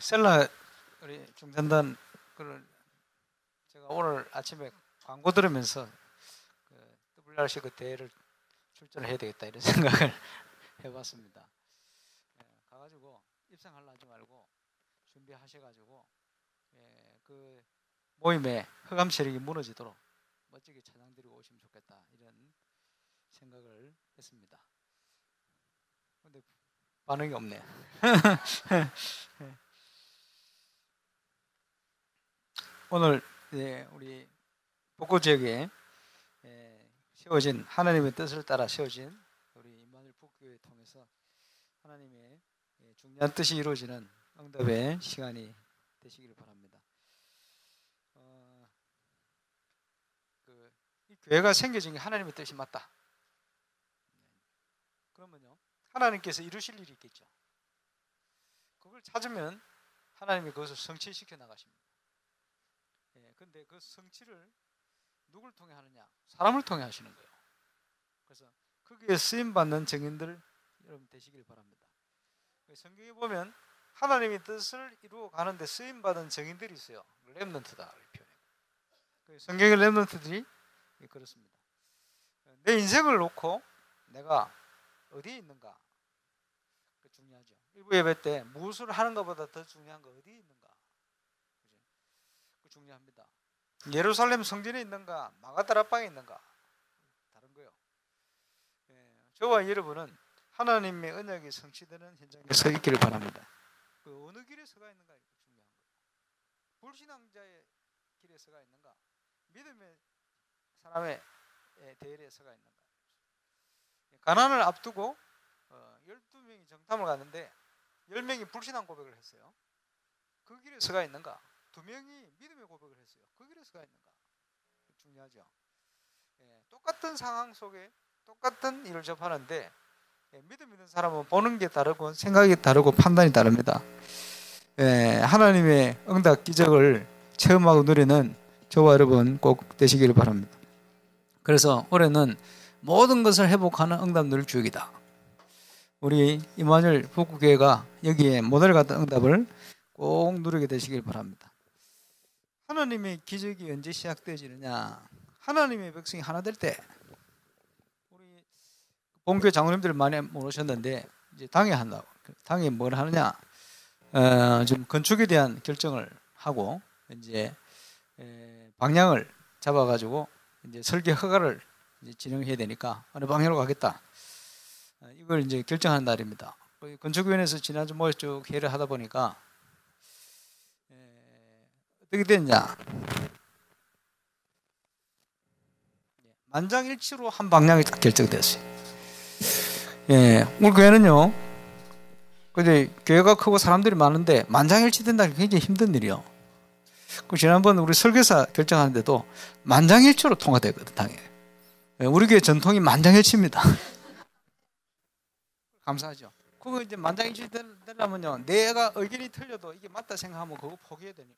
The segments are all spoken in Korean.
셀라 우리 중산단 그걸 제가 오늘 아침에 광고 들으면서 그 WRC 그 대회를 출전을 해야 되겠다 이런 생각을 해봤습니다. 가가지고 입상하려 하지 말고 준비하셔가지고 그 모임에 흑암 세력이 무너지도록 멋지게 찬양 드리고 오시면 좋겠다 이런 생각을 했습니다. 근데 반응이 없네요. 오늘 우리 북구 지역에 세워진 하나님의 뜻을 따라 세워진 우리 임마누엘 북교회 통해서 하나님의 중요한 뜻이 이루어지는 응답의 시간이 되시기를 바랍니다. 이 교회가 생겨진 게 하나님의 뜻이 맞다. 그러면요, 하나님께서 이루실 일이 있겠죠. 그걸 찾으면 하나님이 그것을 성취시켜 나가십니다. 그런데 그 성취를 누굴 통해 하느냐? 사람을 통해 하시는 거예요. 그래서 거기에 쓰임받는 증인들 여러분 되시길 바랍니다. 성경에 보면 하나님의 뜻을 이루어 가는데 쓰임받은 증인들이 있어요. 렘넌트다 표현해요. 성경의 렘넌트들이 그렇습니다. 내 인생을 놓고 내가 어디에 있는가? 중요하죠. 일부 예배 때 무엇을 하는 것보다 더 중요한 거 어디에 있는가? 중요합니다. 예루살렘 성전에 있는가? 마가다라방에 있는가? 다른 거요. 저와 여러분은 하나님의 언약이 성취되는 현장에 서 있기를 바랍니다. 그 어느 길에 서가 있는가? 중요한 거예요. 불신앙자의 길에 서가 있는가? 믿음의 사람의 대열에 서가 있는가? 가난을 앞두고 12명이 정탐을 갔는데 10명이 불신앙 고백을 했어요. 그 길에 서가 있는가? 2명이 믿음의 고백을 했어요. 그 길에 서가 있는가? 중요하죠. 똑같은 상황 속에 똑같은 일을 접하는데 믿음 있는 사람은 보는 게 다르고 생각이 다르고 판단이 다릅니다. 하나님의 응답 기적을 체험하고 누리는 저와 여러분 꼭 되시기를 바랍니다. 그래서 올해는 모든 것을 회복하는 응답 누릴 주기다. 우리 임마누엘 북구교회가 여기에 모델 같은 응답을 꼭 누리게 되시길 바랍니다. 하나님의 기적이 언제 시작되어지느냐? 하나님의 백성이 하나 될 때. 우리 본교회 장로님들 많이 모르셨는데 이제 당회 한다고. 당회 뭘 하느냐? 좀 건축에 대한 결정을 하고 이제 방향을 잡아가지고 이제 설계 허가를 이제 진행해야 되니까 어느 방향으로 가겠다. 이걸 이제 결정하는 날입니다. 건축위원회에서 지난주 모여 쭉 회의를 하다 보니까 어떻게 됐냐? 만장일치로 한 방향이 딱 결정됐어요. 우리 교회는요, 근데 교회가 크고 사람들이 많은데 만장일치 된다는 게 굉장히 힘든 일이요. 그 지난번 우리 설계사 결정하는데도 만장일치로 통과되거든, 당에. 우리 교회 전통이 만장일치입니다. 감사하죠. 그거 이제 만장일치 되려면요, 내가 의견이 틀려도 이게 맞다 생각하면 그거 포기해야 되니.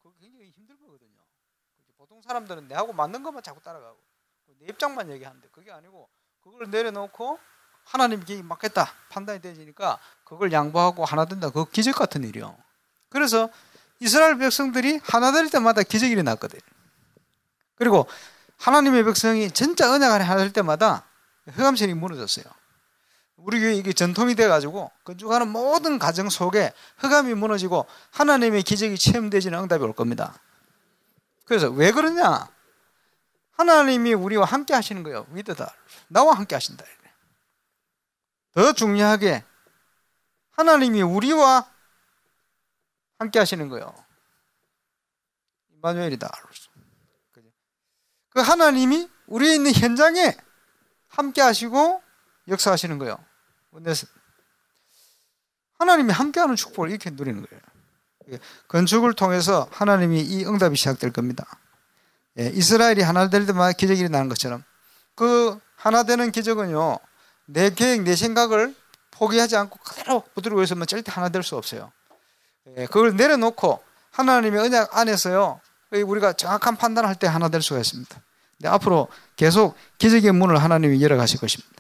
그거 굉장히 힘들 거거든요. 보통 사람들은 내하고 맞는 것만 자꾸 따라가고 내 입장만 얘기하는데 그게 아니고 그걸 내려놓고 하나님께 맞겠다 판단이 되니까 그걸 양보하고 하나 된다. 그거 기적 같은 일이요. 그래서 이스라엘 백성들이 하나 될 때마다 기적이 일어났거든. 그리고 하나님의 백성이 진짜 언약 안에 하나 될 때마다 흑암세력이 무너졌어요. 우리 교회 이게 전통이 돼가지고 건축하는 모든 가정 속에 흑암이 무너지고 하나님의 기적이 체험되지는 응답이 올 겁니다. 그래서 왜 그러냐? 하나님이 우리와 함께 하시는 거예요. 위드다. 나와 함께 하신다. 더 중요하게 하나님이 우리와 함께 하시는 거예요. 임마누엘이다. 그 하나님이 우리에 있는 현장에 함께 하시고 역사하시는 거예요. 하나님이 함께하는 축복을 이렇게 누리는 거예요. 건축을 통해서 하나님이 이 응답이 시작될 겁니다. 이스라엘이 하나 될 때마다 기적이 일어나는 것처럼 그 하나 되는 기적은요, 내 계획, 내 생각을 포기하지 않고 그대로 붙들고 있으면 절대 하나 될 수 없어요. 그걸 내려놓고 하나님의 언약 안에서요, 우리가 정확한 판단을 할 때 하나 될 수가 있습니다. 근데 앞으로 계속 기적의 문을 하나님이 열어가실 것입니다.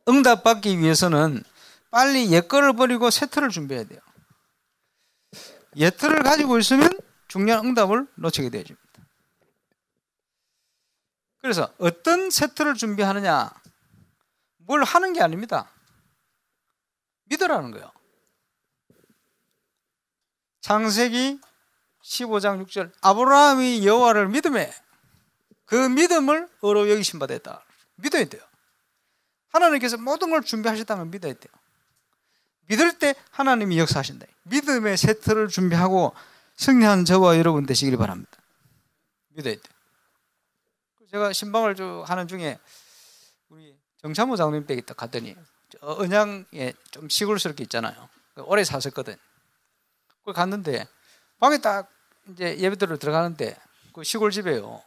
응답받기 위해서는 빨리 옛 거를 버리고 새 틀을 준비해야 돼요. 예틀을 가지고 있으면 중요한 응답을 놓치게 되어집니다. 그래서 어떤 세트를 준비하느냐, 뭘 하는 게 아닙니다. 믿으라는 거예요. 창세기 15장 6절, 아브라함이 여호와를 믿음에 그 믿음을 의로 여기심 받았다. 믿어야 돼요. 하나님께서 모든 걸 준비하셨다는 걸 믿어야 돼요. 믿을 때 하나님이 역사하신다. 믿음의 세트를 준비하고 승리한 저와 여러분 되시길 바랍니다. 믿어야 돼요. 제가 신방을 하는 중에 우리 정찬모 장로님 댁에 딱 갔더니 언양에 좀 시골스럽게 있잖아요. 오래 사셨거든. 그걸 갔는데 방에 딱 이제 예배드리러 들어가는데 그 시골 집에요.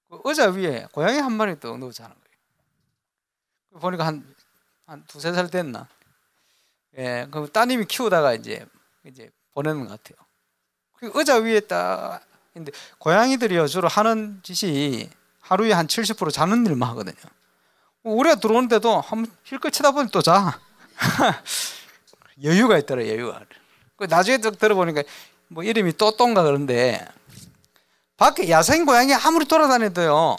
그 의자 위에 고양이 한 마리 또 누워 자는 거예요. 보니까 한 두세 살 됐나? 예, 그 따님이 키우다가 이제 보내는 것 같아요. 그 의자 위에 딱 근데 고양이들이요 주로 하는 짓이 하루에 한 70% 자는 일만 하거든요. 우리가 들어오는데도 한번 힐끗 쳐다보니 또 자. 여유가 있더라, 여유가. 나중에 들어보니까 뭐 이름이 또똥가 그런데 밖에 야생 고양이 아무리 돌아다녀도요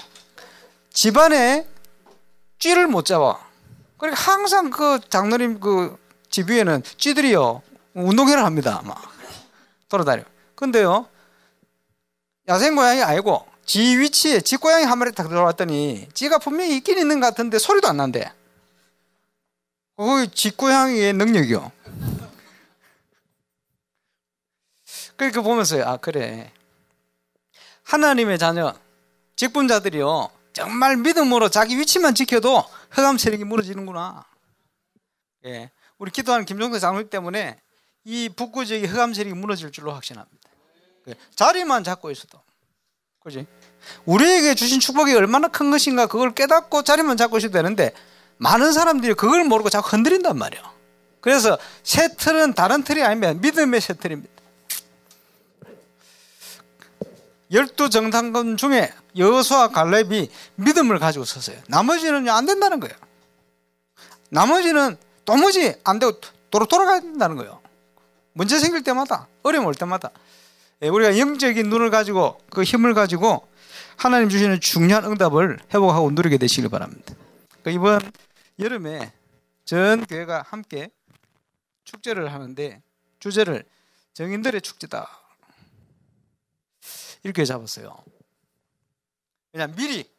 집안에 쥐를 못 잡아. 그러니까 항상 그 장로님 그 집 위에는 쥐들이요 운동회를 합니다. 막 돌아다녀. 근데요 야생 고양이 아니고 지 위치에 지 고양이 한 마리 딱 들어왔더니 지가 분명히 있긴 있는 것 같은데 소리도 안 난대. 그게 지 고양이의 능력이요. 그러니까 보면서요, 아 그래, 하나님의 자녀 직분자들이요 정말 믿음으로 자기 위치만 지켜도 흑암 세력이 무너지는구나. 예, 우리 기도하는 김종대 장로님 때문에 이 북구 지역의 흑암 세력이 무너질 줄로 확신합니다. 자리만 잡고 있어도, 그지? 우리에게 주신 축복이 얼마나 큰 것인가 그걸 깨닫고 자리만 잡고 있어도 되는데 많은 사람들이 그걸 모르고 자꾸 흔들린단 말이에요. 그래서 새 틀은 다른 틀이 아니면 믿음의 새 틀입니다. 12정탐꾼 중에 여호수아 갈렙이 믿음을 가지고 섰어요. 나머지는 안 된다는 거예요. 나머지는 도무지 안 되고 돌아가야 된다는 거예요. 문제 생길 때마다, 어려움 올 때마다 우리가 영적인 눈을 가지고 그 힘을 가지고 하나님 주시는 중요한 응답을 회복하고 누리게 되시길 바랍니다. 이번 여름에 전 교회가 함께 축제를 하는데 주제를 정인들의 축제다 이렇게 잡았어요. 왜냐하면 미리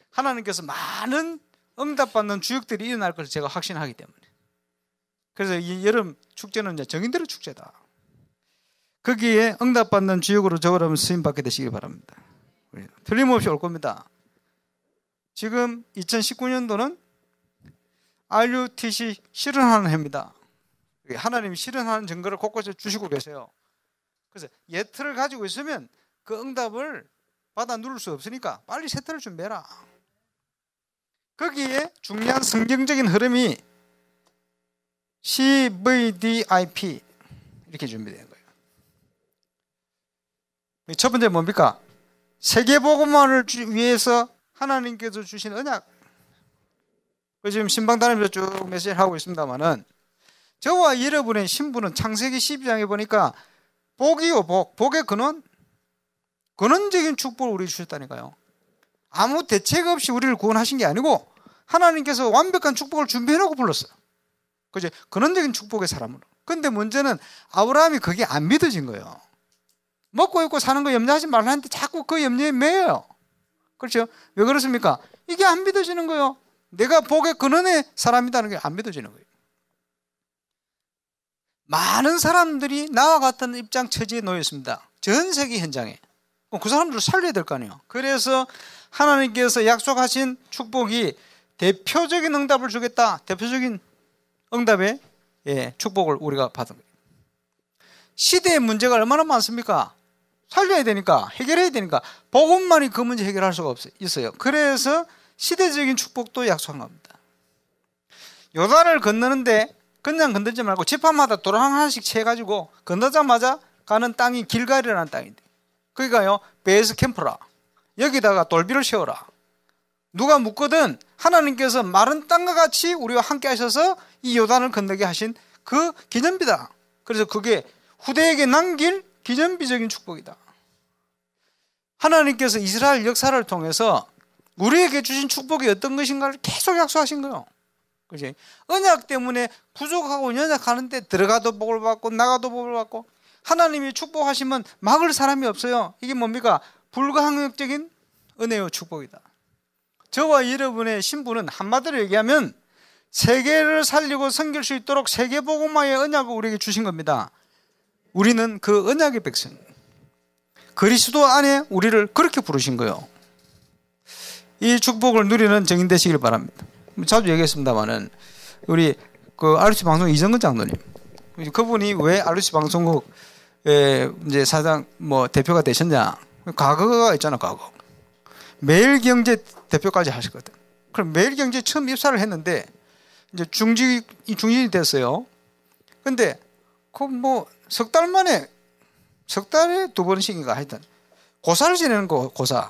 하나님께서 많은 응답받는 주역들이 일어날 것을 제가 확신하기 때문에. 그래서 이 여름 축제는 이제 정인들의 축제다. 거기에 응답받는 주역으로 적으라면 쓰임받게 되시길 바랍니다. 틀림없이 올 겁니다. 지금 2019년도는 RUTC 실현하는 해입니다. 하나님이 실현하는 증거를 곳곳에 주시고 계세요. 그래서 예틀을 가지고 있으면 그 응답을 받아 누릴 수 없으니까 빨리 새 틀을 준비해라. 거기에 중요한 성경적인 흐름이 CVDIP 이렇게 준비된 거예요. 첫 번째 뭡니까? 세계복음화를 위해서 하나님께서 주신 언약. 지금 신방단에서 쭉 메시지를 하고 있습니다만은 저와 여러분의 신분은 창세기 12장에 보니까 복이요, 복의 근원적인 축복을 우리 주셨다니까요. 아무 대책 없이 우리를 구원하신 게 아니고 하나님께서 완벽한 축복을 준비해놓고 불렀어요. 그죠? 근원적인 축복의 사람으로. 근데 문제는 아브라함이 그게 안 믿어진 거예요. 먹고 입고 사는 거 염려하지 말라는데 자꾸 그 염려에 매여요. 그렇죠? 왜 그렇습니까? 이게 안 믿어지는 거예요. 내가 복의 근원의 사람이라는 게 안 믿어지는 거예요. 많은 사람들이 나와 같은 입장 처지에 놓여 있습니다. 전 세계 현장에. 그 사람들을 살려야 될 거 아니에요. 그래서 하나님께서 약속하신 축복이 대표적인 응답을 주겠다. 대표적인 응답의 축복을 우리가 받은 거예요. 시대의 문제가 얼마나 많습니까? 살려야 되니까, 해결해야 되니까 복음만이 그 문제 해결할 수가 있어요. 그래서 시대적인 축복도 약속한 겁니다. 요단을 건너는데 그냥 건너지 말고 지파마다 도랑 하나씩 채가지고 건너자마자 가는 땅이 길갈이라는 땅인데, 그러니까요 베이스 캠프라, 여기다가 돌비를 세워라. 누가 묻거든 하나님께서 마른 땅과 같이 우리와 함께 하셔서 이 요단을 건너게 하신 그 기념비다. 그래서 그게 후대에게 남길 기념비적인 축복이다. 하나님께서 이스라엘 역사를 통해서 우리에게 주신 축복이 어떤 것인가를 계속 약속하신 거예요. 그지? 언약 때문에 부족하고 연약하는데 들어가도 복을 받고 나가도 복을 받고, 하나님이 축복하시면 막을 사람이 없어요. 이게 뭡니까? 불가항력적인 은혜요 축복이다. 저와 여러분의 신분은 한마디로 얘기하면 세계를 살리고 섬길 수 있도록 세계복음화의 언약을 우리에게 주신 겁니다. 우리는 그 언약의 백성, 그리스도 안에 우리를 그렇게 부르신 거예요. 이 축복을 누리는 증인 되시길 바랍니다. 자주 얘기했습니다만은 우리 그 RC 방송 이정근 장로님, 그분이 왜 RC 방송국 이제 사장 대표가 되셨냐? 과거가 있잖아, 과거. 매일경제 대표까지 하셨거든. 그럼 매일경제 처음 입사를 했는데 이제 중진이 됐어요. 근데 그 석 달 만에, 석 달에 2번씩인가 하여튼 고사를 지내는 거, 고사.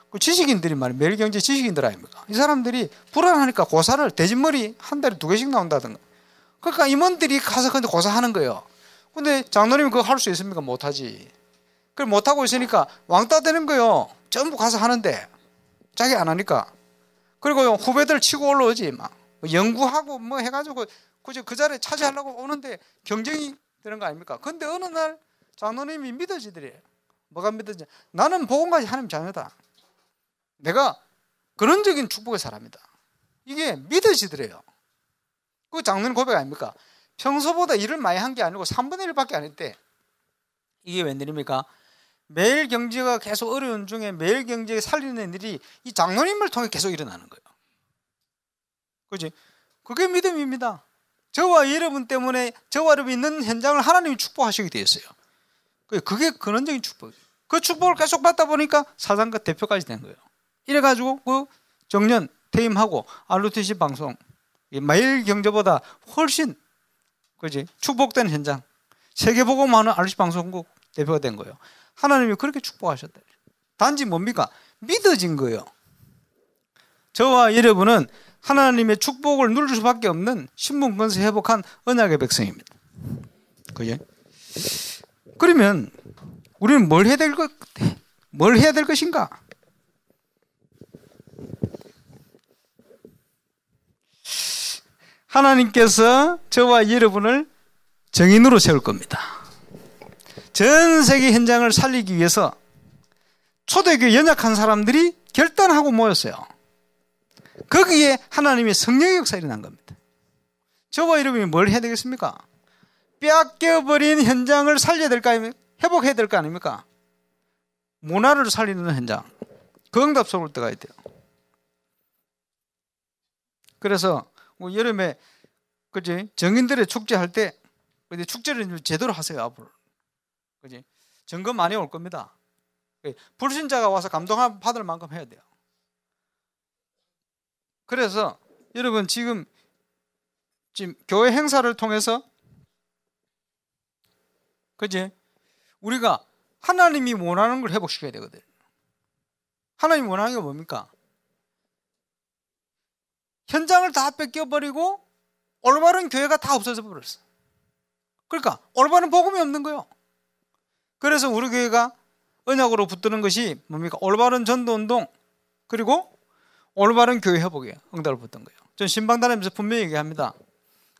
그 지식인들이 말이야, 매일경제 지식인들 아닙니까? 이 사람들이 불안하니까 고사를, 대진머리 한 달에 2개씩 나온다든가. 그러니까 임원들이 가서 근데 고사하는 거예요. 근데 장로님이 그거 할 수 있습니까? 못하지. 그걸 못하고 있으니까 왕따 되는 거예요. 전부 가서 하는데 자기 안 하니까. 그리고 후배들 치고 올라오지. 막 연구하고 해가지고 그 자리에 차지하려고 오는데 경쟁이 되는 거 아닙니까? 근데 어느 날 장로님이 믿어지더래요. 뭐가 믿어지? 나는 복음까지 하나님 자녀다. 내가 근원적인 축복의 사람이다. 이게 믿어지더래요. 그 장로님 고백 아닙니까? 평소보다 일을 많이 한 게 아니고 3분의 1밖에 안 했대. 이게 웬일입니까? 매일 경제가 계속 어려운 중에 매일 경제에 살리는 일이 이 장로님을 통해 계속 일어나는 거예요. 그지? 그게 믿음입니다. 저와 여러분 때문에 저와 여러분 있는 현장을 하나님이 축복하시게 되었어요. 그게 근원적인 축복이에요. 그 축복을 계속 받다 보니까 사장과 대표까지 된 거예요. 이래가지고 그 정년 퇴임하고 RUTC 방송 매일 경제보다 훨씬, 그지? 축복된 현장, 세계복음하는 RUTC 방송국 대표가 된 거예요. 하나님이 그렇게 축복하셨다. 단지 뭡니까? 믿어진 거예요. 저와 여러분은 하나님의 축복을 누릴 수밖에 없는 신분권세 회복한 언약의 백성입니다. 그죠? 그러면 우리는 뭘 해야 될 것인가? 하나님께서 저와 여러분을 정인으로 세울 겁니다. 전 세계 현장을 살리기 위해서 초대교회 연약한 사람들이 결단하고 모였어요. 거기에 하나님의 성령의 역사가 일어난 겁니다. 저와 여러분이 뭘 해야 되겠습니까? 빼앗겨버린 현장을 살려야 될까, 회복해야 될 거 아닙니까? 문화를 살리는 현장, 그 응답 속으로 들어가야 돼요. 그래서 여름에 그지? 정인들의 축제할 때 축제를 제대로 하세요. 앞으로, 그지? 점검 많이 올 겁니다. 불신자가 와서 감동 받을 만큼 해야 돼요. 그래서 여러분 지금 교회 행사를 통해서, 그지? 우리가 하나님이 원하는 걸 회복시켜야 되거든. 하나님이 원하는 게 뭡니까? 현장을 다 뺏겨버리고 올바른 교회가 다 없어져 버렸어. 그러니까 올바른 복음이 없는 거예요. 그래서 우리 교회가 언약으로 붙드는 것이 뭡니까? 올바른 전도운동, 그리고 올바른 교회 회복에 응답을 붙든 거예요. 전 신방단에서 분명히 얘기합니다.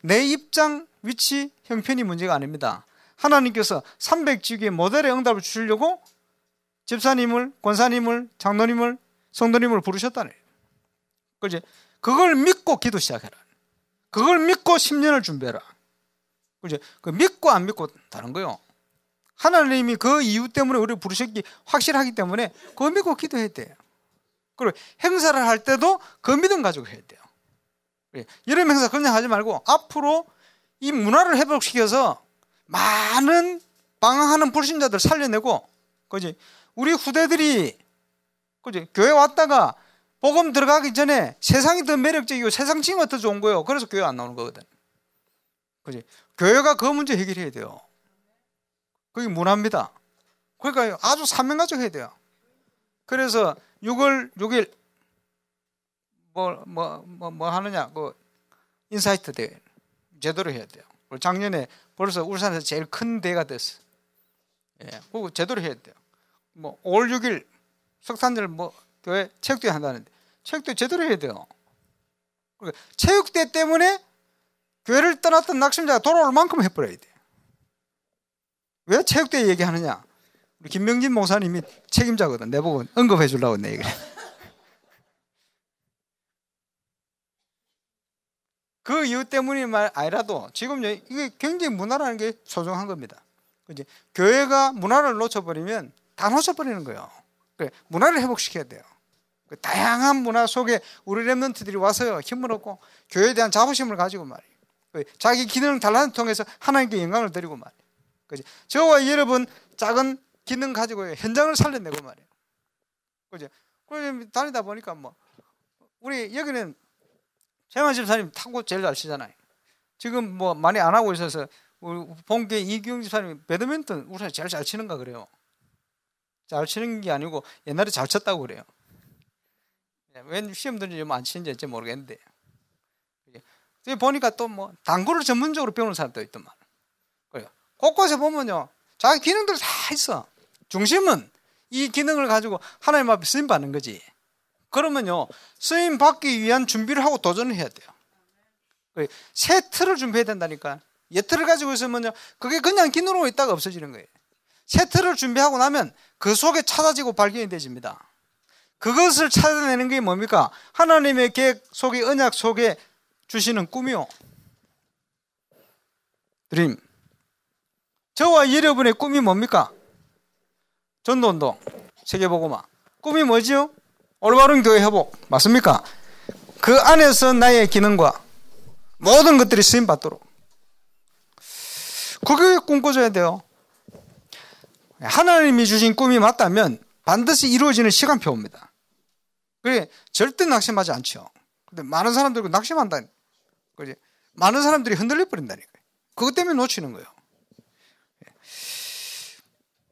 내 입장, 위치, 형편이 문제가 아닙니다. 하나님께서 300지교의 모델의 응답을 주시려고 집사님을, 권사님을, 장로님을, 성도님을 부르셨다네. 그렇지? 그걸 믿고 기도 시작해라. 그걸 믿고 10년을 준비해라. 그렇지? 그 믿고 안 믿고 다른 거요. 하나님이 그 이유 때문에 우리를 부르셨기 확실하기 때문에 그거 믿고 기도해야 돼요. 그리고 행사를 할 때도 그 믿음 가지고 해야 돼요. 여름 행사 그냥 하지 말고 앞으로 이 문화를 회복시켜서 많은 방황하는 불신자들 살려내고, 그지? 우리 후대들이, 그지? 교회 왔다가 복음 들어가기 전에 세상이 더 매력적이고 세상 친구가 더 좋은 거예요. 그래서 교회 안 나오는 거거든. 그지? 교회가 그 문제 해결해야 돼요. 그게 문화입니다. 그러니까 아주 사명 가지고 해야 돼요. 그래서 6일 뭐 하느냐, 그 인사이트 대회 제대로 해야 돼요. 작년에 벌써 울산에서 제일 큰 대회가 됐어. 예, 그거 제대로 해야 돼요. 뭐 5월 6일 석탄절 뭐 교회 체육대회 한다는데 체육대회 제대로 해야 돼요. 그러니까 체육대회 때문에 교회를 떠났던 낙심자가 돌아올 만큼 해버려야 돼. 왜 체육대회 얘기하느냐? 우리 김명진 목사님이 책임자거든. 내보고 언급해 주려고 내 얘기를. 그 이유 때문이 말 아니라도 지금 이게 굉장히 문화라는 게 소중한 겁니다. 그지? 교회가 문화를 놓쳐버리면 다 놓쳐버리는 거예요. 그래, 문화를 회복시켜야 돼요. 그 다양한 문화 속에 우리 렘넌트들이 와서요 힘을 얻고 교회에 대한 자부심을 가지고 말이에요. 자기 기능을 달란을 통해서 하나님께 영광을 드리고 말이에요. 그지? 저와 여러분 작은 기능 가지고 현장을 살려내고 말이에요. 그죠? 그래서 다니다 보니까 뭐 우리 여기는 최만 집사님 탁구 제일 잘 치잖아요. 지금 뭐 많이 안 하고 있어서 우리 본계 이규영 집사님이 배드민턴 우리나라 제일 잘 치는가 그래요. 잘 치는 게 아니고 옛날에 잘 쳤다고 그래요. 웬 시험들이 좀 안 치는지 모르겠는데. 보니까 또 뭐 당구를 전문적으로 배우는 사람도 있더만. 그래요. 곳곳에 보면요, 자기 기능들 다 있어. 중심은 이 기능을 가지고 하나님 앞에 쓰임 받는 거지. 그러면요, 쓰임 받기 위한 준비를 하고 도전을 해야 돼요. 새 틀을 준비해야 된다니까. 옛 틀을 가지고 있으면요, 그게 그냥 기능으로 있다가 없어지는 거예요. 새 틀을 준비하고 나면 그 속에 찾아지고 발견이 되집니다. 그것을 찾아내는 게 뭡니까? 하나님의 계획 속에, 언약 속에 주시는 꿈이요. 드림. 저와 여러분의 꿈이 뭡니까? 전도운동, 세계복음화. 꿈이 뭐지요? 올바른 교회 회복. 맞습니까? 그 안에서 나의 기능과 모든 것들이 쓰임받도록. 그게 꿈꿔줘야 돼요. 하나님이 주신 꿈이 맞다면 반드시 이루어지는 시간표입니다. 그래, 절대 낙심하지 않죠. 근데 많은 사람들이 낙심한다. 그지? 많은 사람들이 흔들려 버린다니까요. 그것 때문에 놓치는 거예요.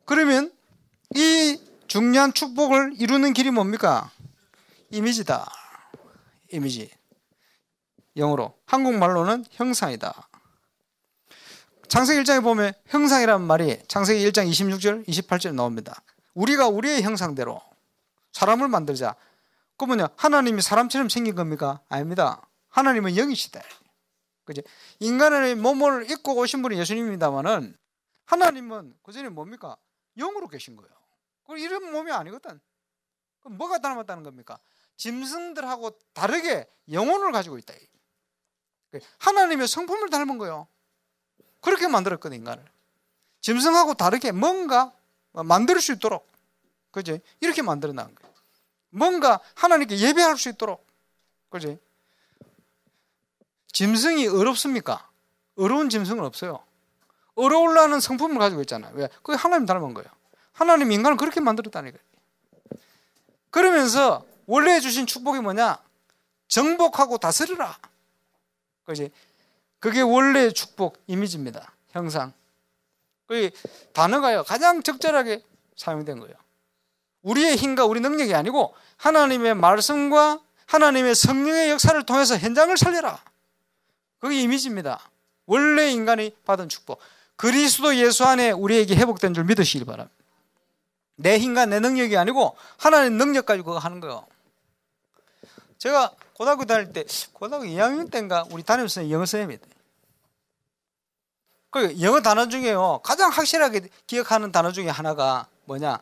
그러면 이 중요한 축복을 이루는 길이 뭡니까? 이미지다. 이미지. 영어로. 한국말로는 형상이다. 창세기 1장에 보면 형상이라는 말이 창세기 1장 26절, 28절 나옵니다. 우리가 우리의 형상대로 사람을 만들자. 그러면요, 하나님이 사람처럼 생긴 겁니까? 아닙니다. 하나님은 영이시다. 그죠? 인간의 몸을 입고 오신 분이 예수님입니다만은 하나님은 그 전에 뭡니까? 영으로 계신 거예요. 그 이런 몸이 아니거든. 그럼 뭐가 닮았다는 겁니까? 짐승들하고 다르게 영혼을 가지고 있다. 하나님의 성품을 닮은 거예요. 그렇게 만들었거든, 인간을. 짐승하고 다르게 뭔가 만들 수 있도록, 그지? 이렇게 만들어 놓은 거예요. 뭔가 하나님께 예배할 수 있도록, 그지? 짐승이 어렵습니까? 어려운 짐승은 없어요. 어려우려는 성품을 가지고 있잖아요. 왜? 그게 하나님 닮은 거예요. 하나님 인간을 그렇게 만들었다니까요. 그러면서 원래 주신 축복이 뭐냐? 정복하고 다스리라. 그지? 그게 원래 축복 이미지입니다. 형상. 그 단어가요, 가장 적절하게 사용된 거예요. 우리의 힘과 우리 능력이 아니고 하나님의 말씀과 하나님의 성령의 역사를 통해서 현장을 살려라. 그게 이미지입니다. 원래 인간이 받은 축복. 그리스도 예수 안에 우리에게 회복된 줄 믿으시길 바랍니다. 내 힘과 내 능력이 아니고 하나님의 능력 가지고 그거 하는 거예요. 제가 고등학교 다닐 때, 고등학교 2학년 때인가 우리 담임선생님이 영어 선생님이다. 그 영어 단어 중에요, 가장 확실하게 기억하는 단어 중에 하나가 뭐냐?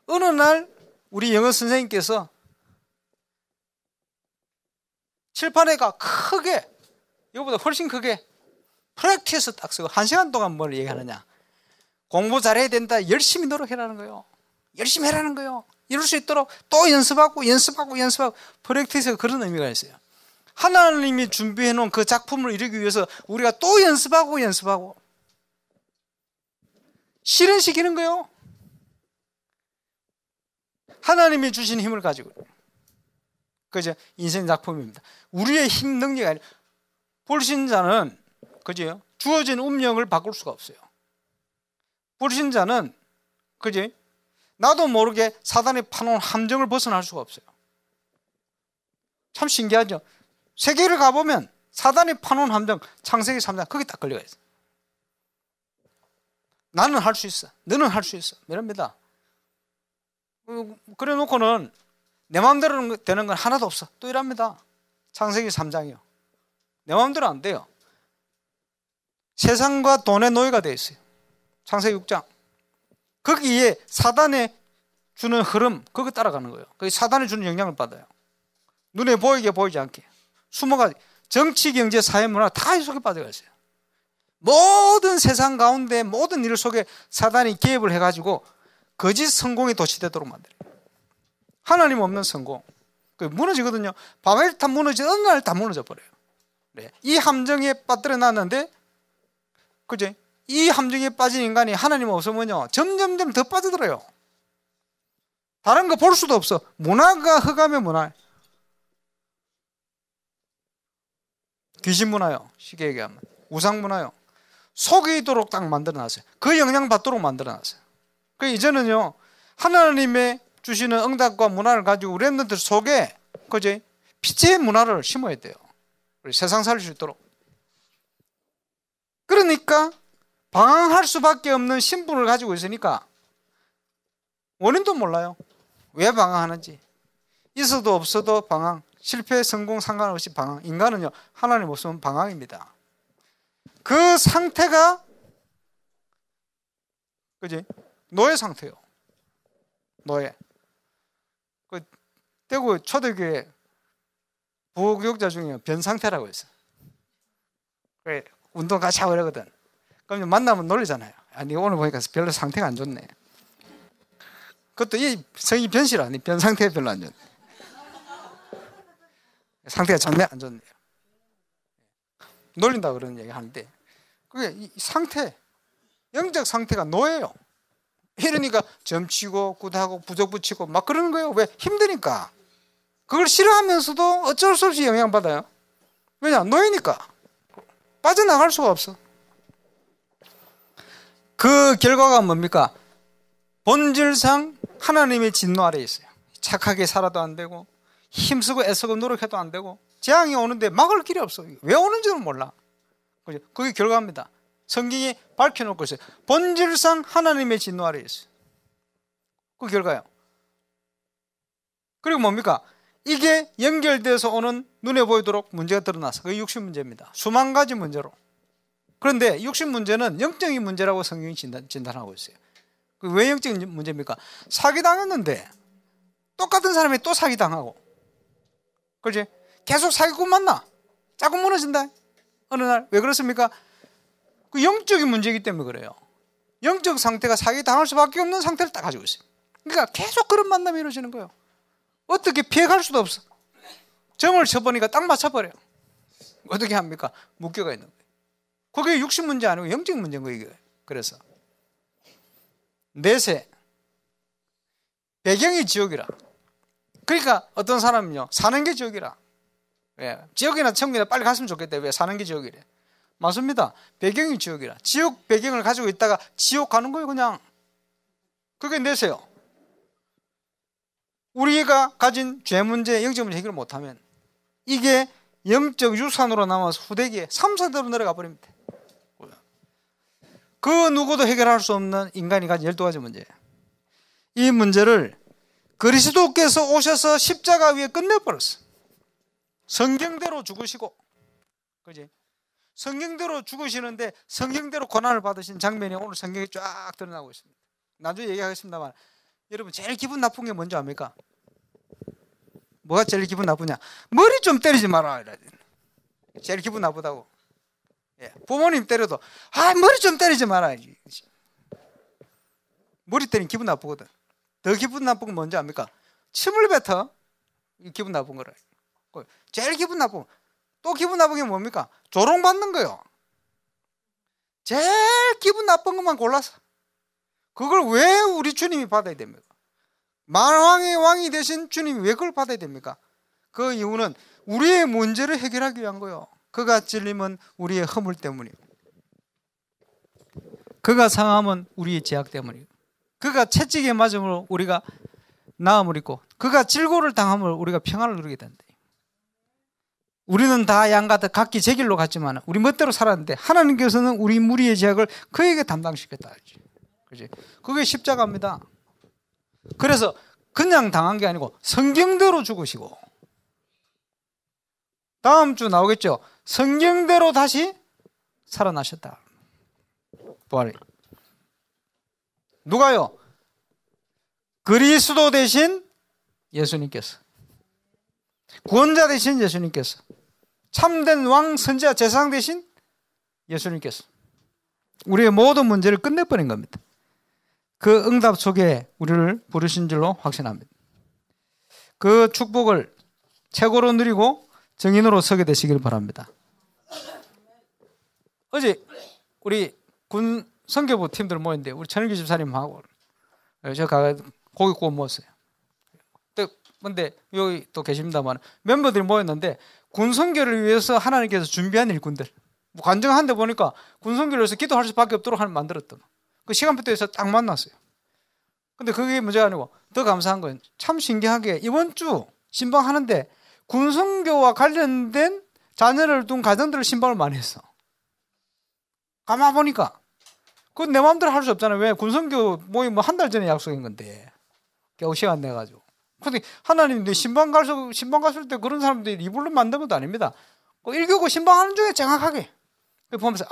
어느 날 우리 영어 선생님께서 칠판에가 크게, 이거보다 훨씬 크게 프랙티스 딱 쓰고 1시간 동안 뭘 얘기하느냐? 공부 잘해야 된다. 열심히 노력해라는 거예요. 열심히 해라는 거예요. 이룰 수 있도록 또 연습하고 프랙티스가 그런 의미가 있어요. 하나님이 준비해 놓은 그 작품을 이루기 위해서 우리가 또 연습하고 실현시키는 거예요. 하나님이 주신 힘을 가지고. 그죠? 인생 작품입니다. 우리의 힘, 능력이 아니라 불신자는, 그죠? 주어진 운명을 바꿀 수가 없어요. 불신자는, 그죠? 나도 모르게 사단이 파놓은 함정을 벗어날 수가 없어요. 참 신기하죠? 세계를 가보면 사단이 파놓은 함정, 창세기 3장, 거기 딱 걸려가 있어요. 나는 할 수 있어. 너는 할 수 있어. 이럽니다. 그래 놓고는 내 마음대로 되는 건 하나도 없어. 또 이랍니다. 창세기 3장이요. 내 마음대로 안 돼요. 세상과 돈의 노예가 되어 있어요. 창세기 6장. 거기에 사단의 주는 흐름, 그거 따라가는 거예요. 그게 사단이 주는 영향을 받아요. 눈에 보이게 보이지 않게. 숨어가 정치, 경제, 사회, 문화 다 이 속에 빠져가 있어요. 모든 세상 가운데 모든 일 속에 사단이 개입을 해가지고 거짓 성공이 도취되도록 만들어요. 하나님 없는 성공. 무너지거든요. 바벨탑 무너지는 어느 날 다 무너져 버려요. 네. 이 함정에 빠뜨려 놨는데, 그죠? 이 함정에 빠진 인간이 하나님 없으면요, 점점점 더 빠져들어요. 다른 거 볼 수도 없어. 문화가 흑암의 문화. 귀신 문화요. 쉽게 얘기하면. 우상 문화요. 속이도록 딱 만들어 놨어요. 그 영향 받도록 만들어 놨어요. 그 이제는요, 하나님의 주시는 응답과 문화를 가지고 우리 랩런트들 속에, 그지? 빛의 문화를 심어야 돼요. 우리 세상 살릴 수 있도록. 그러니까 방황할 수밖에 없는 신분을 가지고 있으니까 원인도 몰라요. 왜 방황하는지. 있어도 없어도 방황. 실패, 성공 상관없이 방황. 인간은요, 하나님 없으면 방황입니다. 그 상태가, 그지? 노예 상태요. 노예. 그 대구 초대교회 부교육자 중에 변 상태라고 있어요. 그래, 운동 같이 하고 그러거든. 그럼 만나면 놀리잖아요. 아, 니 오늘 보니까 별로 상태가 안 좋네. 그것도 이 성이 변시라. 니 변 상태가 별로 안 좋네. 상태가 좋네, 안 좋네. 놀린다 그런 얘기 하는데, 그게 이 상태, 영적 상태가 노예요. 이러니까 점치고 굿하고 부적 붙이고 막 그러는 거예요. 왜? 힘드니까. 그걸 싫어하면서도 어쩔 수 없이 영향받아요. 왜냐? 노예니까. 빠져나갈 수가 없어. 그 결과가 뭡니까? 본질상 하나님의 진노 아래에 있어요. 착하게 살아도 안 되고, 힘쓰고 애쓰고 노력해도 안 되고, 재앙이 오는데 막을 길이 없어. 왜 오는지는 몰라. 그게 결과입니다. 성경이 밝혀놓고 있어요. 본질상 하나님의 진노 아래에 있어요. 그 결과예요. 그리고 뭡니까? 이게 연결돼서 오는 눈에 보이도록 문제가 드러나서 그게 육신 문제입니다. 수만 가지 문제로. 그런데 육신 문제는 영적인 문제라고 성경이 진단하고 있어요. 왜 영적인 문제입니까? 사기당했는데 똑같은 사람이 또 사기당하고, 그렇지? 계속 사기꾼 만나. 자꾸 무너진다. 어느 날. 왜 그렇습니까? 그 영적인 문제이기 때문에 그래요. 영적 상태가 사기당할 수밖에 없는 상태를 딱 가지고 있어요. 그러니까 계속 그런 만남이 이루어지는 거예요. 어떻게 피해갈 수도 없어. 점을 쳐보니까 딱 맞춰버려요. 어떻게 합니까? 묶여가 있는 거예요. 그게 육신 문제 아니고 영적 문제인 거예요, 이게. 그래서 내세 배경이 지옥이라. 그러니까 어떤 사람은요, 사는 게 지옥이라. 왜? 지옥이나 천국이나 빨리 갔으면 좋겠다. 왜? 사는 게 지옥이래. 맞습니다. 배경이 지옥이라. 지옥 배경을 가지고 있다가 지옥 가는 거예요, 그냥. 그게 내세요. 우리가 가진 죄 문제, 영적 문제 해결을 못하면 이게 영적 유산으로 남아서 후대기에 3, 4대로 내려가 버립니다. 그 누구도 해결할 수 없는 인간이 가진 12가지 문제예요. 이 문제를 그리스도께서 오셔서 십자가 위에 끝내버렸어. 성경대로 죽으시고, 그지? 성경대로 죽으시는데 성경대로 고난을 받으신 장면이 오늘 성경에 쫙 드러나고 있습니다. 나중에 얘기하겠습니다만, 여러분 제일 기분 나쁜 게 뭔지 압니까? 뭐가 제일 기분 나쁘냐? 머리 좀 때리지 마라. 제일 기분 나쁘다고. 예, 부모님 때려도 머리 좀 때리지 마라. 머리 때리면 기분 나쁘거든. 더 기분 나쁜 건 뭔지 압니까? 침을 뱉어. 기분 나쁜 거라. 제일 기분 나쁜. 또 기분 나쁜 게 뭡니까? 조롱받는 거요. 제일 기분 나쁜 것만 골라서. 그걸 왜 우리 주님이 받아야 됩니까? 만왕의 왕이 되신 주님이 왜 그걸 받아야 됩니까? 그 이유는 우리의 문제를 해결하기 위한 거예요. 그가 찔림은 우리의 허물 때문이고, 그가 상함은 우리의 죄악 때문이고, 그가 채찍에 맞음으로 우리가 나음을 입고, 그가 질고를 당함으로 우리가 평안을 누리게 된다. 우리는 다 양같아 각기 제 길로 갔지만 우리 멋대로 살았는데 하나님께서는 우리 무리의 죄악을 그에게 담당시켰다. 그지? 그게 십자가입니다. 그래서 그냥 당한 게 아니고 성경대로 죽으시고, 다음 주 나오겠죠. 성경대로 다시 살아나셨다. 부활이. 누가요? 그리스도 대신 예수님께서, 구원자 대신 예수님께서, 참된 왕 선지자 제사장 대신 예수님께서 우리의 모든 문제를 끝내버린 겁니다. 그 응답 속에 우리를 부르신 줄로 확신합니다. 그 축복을 최고로 누리고 정인으로 서게 되시길 바랍니다. 어제 우리 군 선교부 팀들 모였는데 우리 천일기 집사님하고 저 고기 구워 먹었어요. 근데 여기 또 계십니다만 멤버들이 모였는데 군 선교를 위해서 하나님께서 준비한 일꾼들, 관정한 데 보니까 군 선교를 위해서 기도할 수밖에 없도록 하나님 만들었던 그 시간표에서 딱 만났어요. 근데 그게 문제가 아니고 더 감사한 건 참 신기하게 이번 주 신방하는데 군 선교와 관련된 자녀를 둔 가정들을 신방을 많이 했어. 가만 보니까 그건 내 마음대로 할 수 없잖아요. 왜? 군선교 모임 뭐 한 달 전에 약속인 건데 겨우 시간 내가지고. 근데 하나님 신방 갔을 때 그런 사람들이 이불로 만든 것도 아닙니다. 그 1교구 신방하는 중에 정확하게 보면서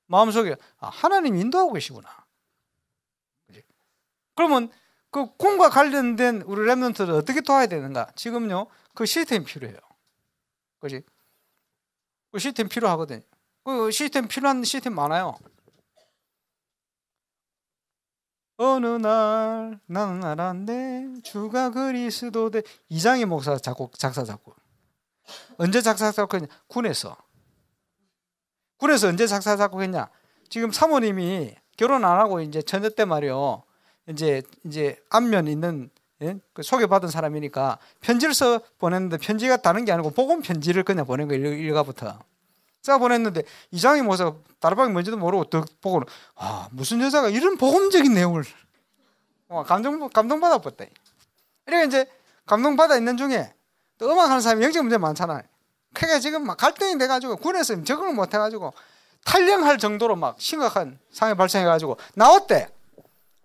마음속에 하나님 인도하고 계시구나. 그치? 그러면 그 군과 관련된 우리 랩런트를 어떻게 도와야 되는가? 지금요 그 시스템이 필요해요. 그렇지? 그 시스템 필요하거든요. 그 시스템 필요한 시스템 많아요. 어느 날 나는 알았네 주가 그리스도되 이장희 목사 작사 작곡. 언제 작사 작곡했냐? 군에서 언제 작사 작곡했냐? 지금 사모님이 결혼 안 하고 이제 처녀 때 말이요. 이제 안면 있는 그 소개받은 사람이니까 편지를 써 보냈는데 편지가 다른 게 아니고 복음 편지를 그냥 보낸 거예요. 일가부터. 써 보냈는데 이장희 목사가 다르방이 뭔지도 모르고 더 보고는 무슨 여자가 이런 복음적인 내용을 감동받아 봤다. 이렇게 이제 감동받아 있는 중에 또 음악하는 사람이 영적 문제 많잖아요. 그러니까 지금 막 갈등이 돼가지고 군에서 적응을 못 해가지고 탈영할 정도로 막 심각한 상황이 발생해가지고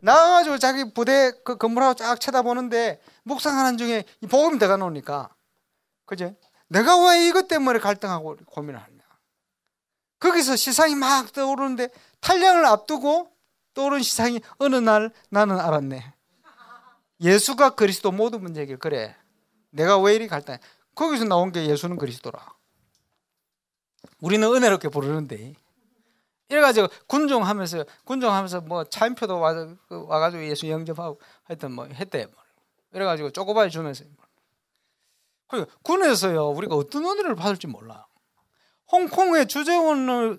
나와가지고 자기 부대 그 건물하고 쫙 쳐다보는데 묵상하는 중에 이 복음이 들어가 놓으니까 그죠? 내가 왜 이것 때문에 갈등하고 고민을 하냐? 거기서 시상이 막 떠오르는데 탈영을 앞두고 떠오른 시상이 어느 날 나는 알았네. 예수가 그리스도 모든 문제 해결. 그래. 내가 왜 이리 갈등해? 거기서 나온 게 예수는 그리스도라. 우리는 은혜롭게 부르는데 이래가지고 군종하면서 뭐 차인표도 와가지고 예수 영접하고 하여튼 뭐 했대. 이래가지고 쪼꼬바이 주면서. 그리고 군에서요 우리가 어떤 은혜를 받을지 몰라. 홍콩의 주재원으로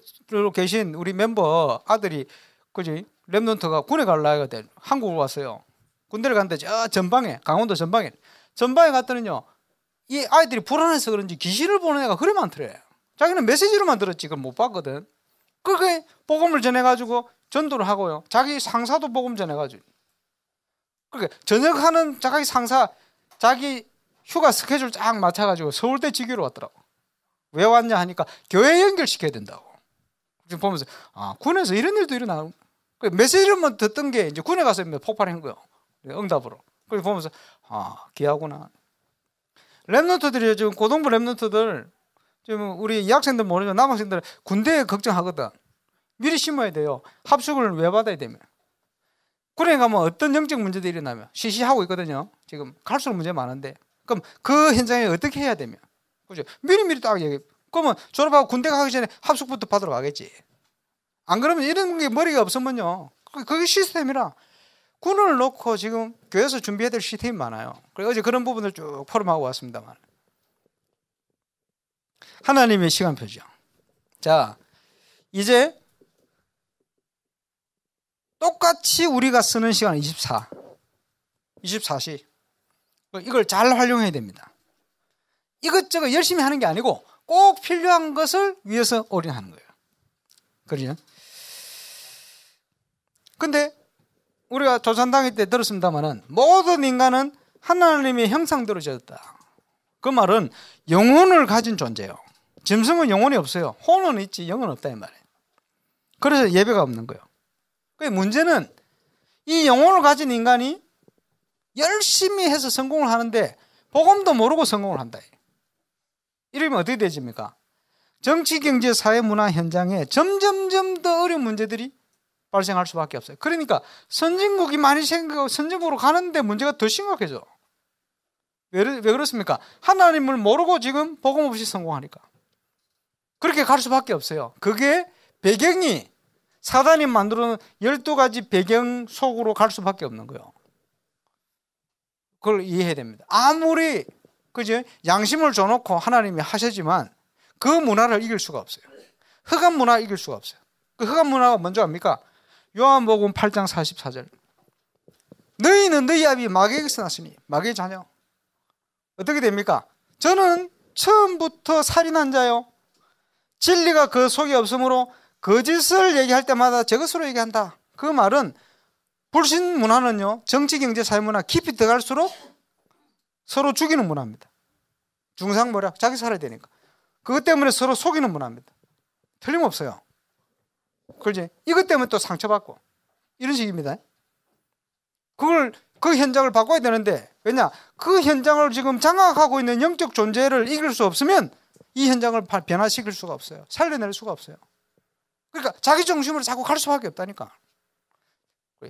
계신 우리 멤버 아들이 그지 랩넌트가 군에 갈 나이가 돼 한국으로 왔어요. 군대를 갔는데 저 전방에 강원도 전방에 갔더니요 이 아이들이 불안해서 그런지 귀신을 보는 애가 그래 많더래. 자기는 메시지로만 들었지 그걸 못 봤거든. 그렇게 복음을 전해가지고 전도를 하고요. 자기 상사도 복음 전해가지고. 그렇게 전역하는 자기 상사 자기 휴가 스케줄 쫙 맞춰가지고 서울대 지교로 왔더라고. 왜 왔냐 하니까 교회 연결시켜야 된다고. 지금 보면서 군에서 이런 일도 일어나고 메시지로만 듣던 게 이제 군에 가서 폭발한 거예요. 응답으로. 그래서 보면서 귀하구나. 랩런트들이 지금 고등부 랩런트들 지금 우리 이학생들 모르죠. 남학생들 군대에 걱정하거든. 미리 심어야 돼요. 합숙을 왜 받아야 되면. 군에 가면 어떤 영적 문제들이 일어나면 시시하고 있거든요. 지금 갈수록 문제 많은데 그럼 그 현장에 어떻게 해야 되면 그죠? 미리 딱 얘기. 그러면 졸업하고 군대 가기 전에 합숙부터 받으러 가겠지. 안 그러면 이런 게 머리가 없으면요. 그게 시스템이라. 군을 놓고 지금 교회에서 준비해야 될 시스템이 많아요. 그래서 어제 그런 부분을 쭉 포럼하고 왔습니다만. 하나님의 시간표죠. 자, 이제 똑같이 우리가 쓰는 시간은 24시. 이걸 잘 활용해야 됩니다. 이것저것 열심히 하는 게 아니고 꼭 필요한 것을 위해서 올인하는 거예요. 그러죠? 근데 우리가 조선당일 때 들었습니다마는 모든 인간은 하나님의 형상대로 지었다. 그 말은 영혼을 가진 존재예요. 짐승은 영혼이 없어요. 혼은 있지 영은 없다 이 말이에요. 그래서 예배가 없는 거예요. 그 문제는 이 영혼을 가진 인간이 열심히 해서 성공을 하는데 복음도 모르고 성공을 한다. 이러면 어떻게 되집니까? 정치, 경제, 사회, 문화 현장에 점점점 더 어려운 문제들이 발생할 수밖에 없어요. 그러니까 선진국이 많이 생기고 선진국으로 가는데 문제가 더 심각해져. 왜 그렇습니까? 하나님을 모르고 지금 복음 없이 성공하니까. 그렇게 갈 수밖에 없어요. 그게 배경이 사단이 만들어놓은 12가지 배경 속으로 갈 수밖에 없는 거예요. 그걸 이해해야 됩니다. 아무리 그죠? 양심을 줘놓고 하나님이 하시지만 그 문화를 이길 수가 없어요. 흑암 문화를 이길 수가 없어요. 그 흑암 문화가 뭔지 압니까? 요한복음 8장 44절. 너희는 너희 아비 마귀에게서 났으니 마귀의 자녀. 어떻게 됩니까? 저는 처음부터 살인한 자요. 진리가 그 속에 없으므로 거짓을 얘기할 때마다 저것으로 얘기한다. 그 말은 불신 문화는요, 정치, 경제, 사회 문화 깊이 들어갈수록 서로 죽이는 문화입니다. 중상모략, 자기 살아야 되니까. 그것 때문에 서로 속이는 문화입니다. 틀림없어요. 그렇지? 이것 때문에 또 상처받고 이런 식입니다. 그 현장을 바꿔야 되는데, 왜냐? 그 현장을 지금 장악하고 있는 영적 존재를 이길 수 없으면 이 현장을 변화시킬 수가 없어요. 살려낼 수가 없어요. 그러니까 자기 중심으로 자꾸 갈 수밖에 없다니까.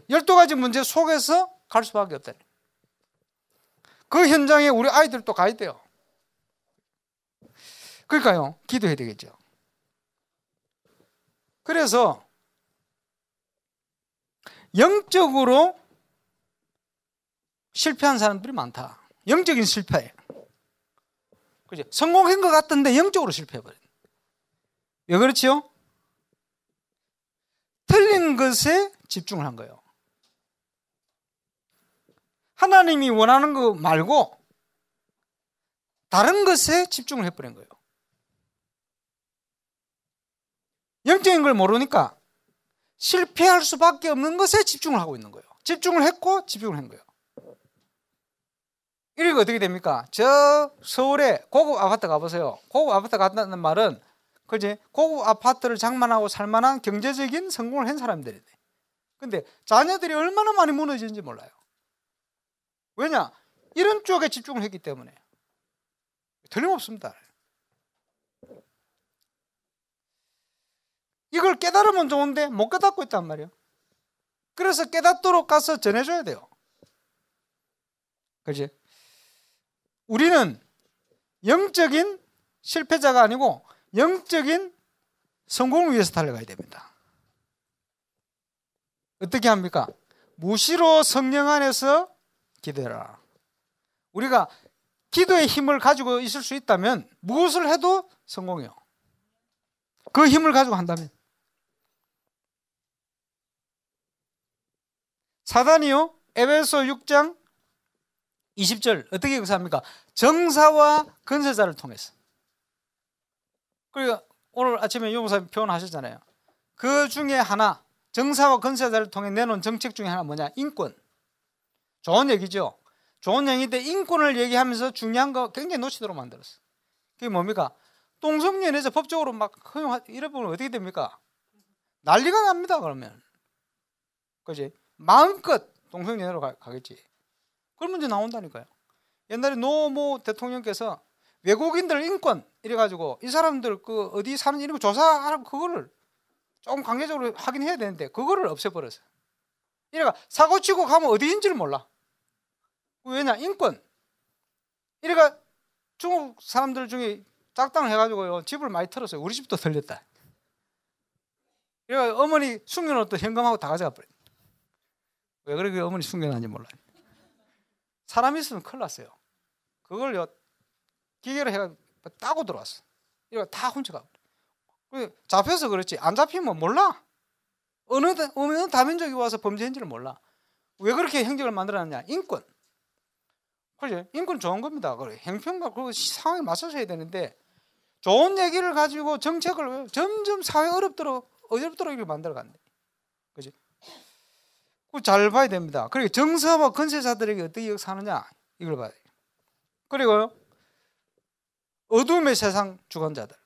12가지 문제 속에서 갈 수밖에 없다니까. 그 현장에 우리 아이들도 가야 돼요. 그러니까요, 기도해야 되겠죠. 그래서 영적으로 실패한 사람들이 많다. 영적인 실패. 그죠? 성공한 것 같은데 영적으로 실패해버린. 왜 그렇지요? 틀린 것에 집중을 한 거예요. 하나님이 원하는 거 말고 다른 것에 집중을 해버린 거예요. 영적인 걸 모르니까 실패할 수밖에 없는 것에 집중을 하고 있는 거예요. 집중을 했고 집중을 한 거예요. 이러니까 어떻게 됩니까? 저 서울에 고급 아파트 가보세요. 고급 아파트 간다는 말은 그지? 고급 아파트를 장만하고 살만한 경제적인 성공을 한 사람들이네. 근데 자녀들이 얼마나 많이 무너지는지 몰라요. 왜냐? 이런 쪽에 집중을 했기 때문에. 틀림없습니다. 이걸 깨달으면 좋은데 못 깨닫고 있단 말이에요. 그래서 깨닫도록 가서 전해줘야 돼요. 그렇지? 우리는 영적인 실패자가 아니고 영적인 성공을 위해서 달려가야 됩니다. 어떻게 합니까? 무시로 성령 안에서 기도해라. 우리가 기도의 힘을 가지고 있을 수 있다면 무엇을 해도 성공해요. 그 힘을 가지고 한다면. 사단이요, 에베소 6장 20절 어떻게 역사합니까? 정사와 건세자를 통해서. 그리고 오늘 아침에 유 목사님 표현하셨잖아요. 그 중에 하나, 정사와 건세자를 통해 내놓은 정책 중에 하나 뭐냐? 인권. 좋은 얘기죠. 좋은 얘기인데 인권을 얘기하면서 중요한 거 굉장히 놓치도록 만들었어요. 그게 뭡니까? 동성연애에서 법적으로 막 이러면 어떻게 됩니까? 난리가 납니다. 그러면. 그지? 마음껏 동성연애로 가겠지. 그런 문제 나온다니까요. 옛날에 노모 대통령께서 외국인들 인권 이래가지고 이 사람들 그 어디 사는 이런 거 조사하라고 그거를 조금 강제적으로 하긴 해야 되는데 그거를 없애버렸어요. 이래가 사고치고 가면 어디인지를 몰라. 왜냐? 인권. 이래가 중국 사람들 중에 짝당을 해가지고요 집을 많이 털었어요. 우리 집도 털렸다. 이래가 어머니 숨겨놓던 현금하고 다 가져가 버려. 왜 그렇게 어머니 숨겨놨는지 몰라요. 사람이 있으면 큰일 났어요. 그걸요 기계로 해가 따고 들어왔어. 이거 다 훔쳐가. 잡혀서 그렇지 안 잡히면 몰라. 어느 다민족이 와서 범죄했는지를 몰라. 왜 그렇게 행정을 만들어놨냐? 인권. 그렇죠? 인권 좋은 겁니다. 행평과 그 상황에 맞춰서 해야 되는데 좋은 얘기를 가지고 정책을 점점 사회 어렵도록 이렇게 만들어간대. 그렇지? 잘 봐야 됩니다. 그리고 정사와 건세자들에게 어떻게 역사하느냐 이걸 봐야 돼요. 그리고 어둠의 세상 주관자들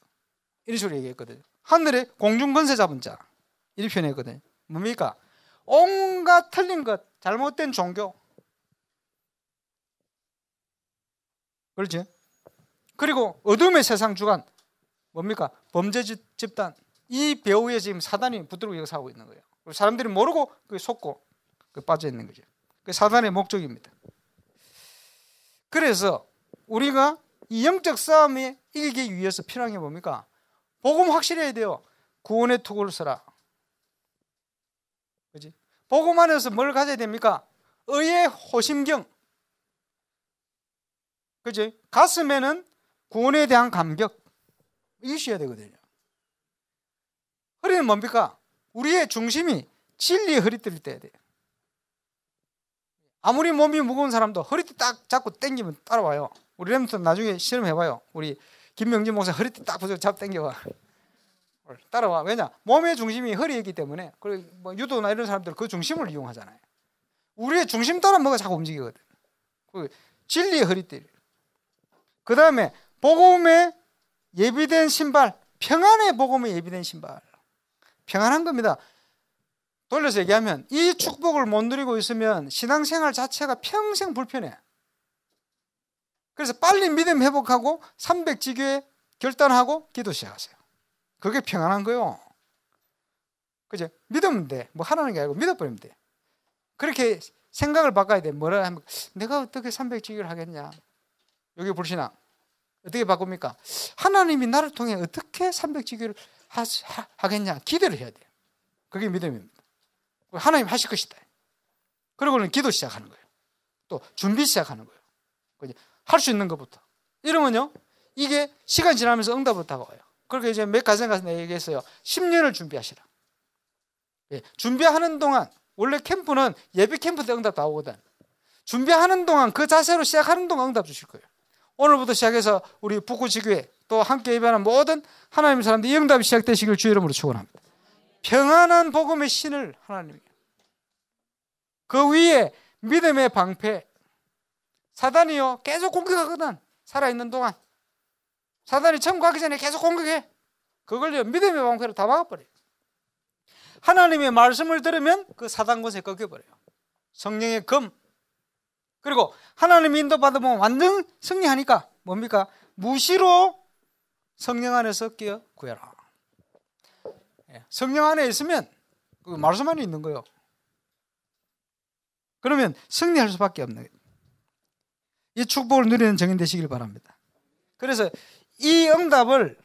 이런 식으로 얘기했거든요. 하늘의 공중 건세 잡은 자 이렇게 표현했거든요. 뭡니까? 온갖 틀린 것, 잘못된 종교. 그렇지? 그리고 어둠의 세상 주관, 뭡니까? 범죄 집단. 이 배후에 지금 사단이 붙들고 역사하고 있는 거예요. 사람들이 모르고 그게 속고 빠져 있는 거죠. 그게 사단의 목적입니다. 그래서 우리가 이 영적 싸움에 이기기 위해서 필요한 게 뭡니까? 복음 확실해야 돼요. 구원의 투구를 써라. 그렇지? 복음 안에서 뭘 가져야 됩니까? 의의 호심경. 그렇지? 가슴에는 구원에 대한 감격. 이게 있어야 되거든요. 허리는 뭡니까? 우리의 중심이 진리의 허리띠를 떼야 돼요. 아무리 몸이 무거운 사람도 허리띠 딱 잡고 당기면 따라와요. 우리 렘부터 나중에 실험해봐요. 우리 김명진 목사 허리띠 딱 붙여 잡고 당겨봐. 따라와. 왜냐? 몸의 중심이 허리에 있기 때문에. 그리고 뭐 유도나 이런 사람들 그 중심을 이용하잖아요. 우리의 중심 따라 뭐가 자꾸 움직이거든. 진리의 허리띠. 그 다음에 복음에 예비된 신발, 평안의 복음에 예비된 신발. 평안한 겁니다. 돌려서 얘기하면 이 축복을 못 누리고 있으면 신앙생활 자체가 평생 불편해. 그래서 빨리 믿음 회복하고 300지교에 결단하고 기도 시작하세요. 그게 평안한 거예요. 그죠? 믿으면 돼. 뭐 하라는 게 아니고 믿어버리면 돼. 그렇게 생각을 바꿔야 돼. 뭐라 하면 내가 어떻게 300지교를 하겠냐. 여기 불신앙. 어떻게 바꿉니까? 하나님이 나를 통해 어떻게 300지교를 하겠냐. 기대를 해야 돼요. 그게 믿음입니다. 하나님 하실 것이다. 그리고는 기도 시작하는 거예요. 또 준비 시작하는 거예요. 할 수 있는 것부터. 이러면요, 이게 시간 지나면서 응답으로 다가와요. 그렇게 이제 몇 가정 가서 내가 얘기했어요. 10년을 준비하시라. 예, 준비하는 동안, 원래 캠프는 예배 캠프 때 응답 다 오거든. 준비하는 동안, 그 자세로 시작하는 동안 응답 주실 거예요. 오늘부터 시작해서 우리 북구지교회 또 함께 예배하는 모든 하나님의 사람들 이 응답이 시작되시길 주의 이름으로 축원합니다. 평안한 복음의 신을 하나님이, 그 위에 믿음의 방패. 사단이요 계속 공격하거든. 살아있는 동안 사단이 처음 가기 전에 계속 공격해. 그걸요 믿음의 방패로 다 막아버려요. 하나님의 말씀을 들으면 그 사단 것에 꺾여버려요. 성령의 검. 그리고 하나님 인도받으면 완전 승리하니까 뭡니까? 무시로 성령 안에서 끼어 구해라. 성령 안에 있으면 그 말씀 안에 있는 거예요. 그러면 승리할 수밖에 없는 거예요. 이 축복을 누리는 정인 되시길 바랍니다. 그래서 이 응답을,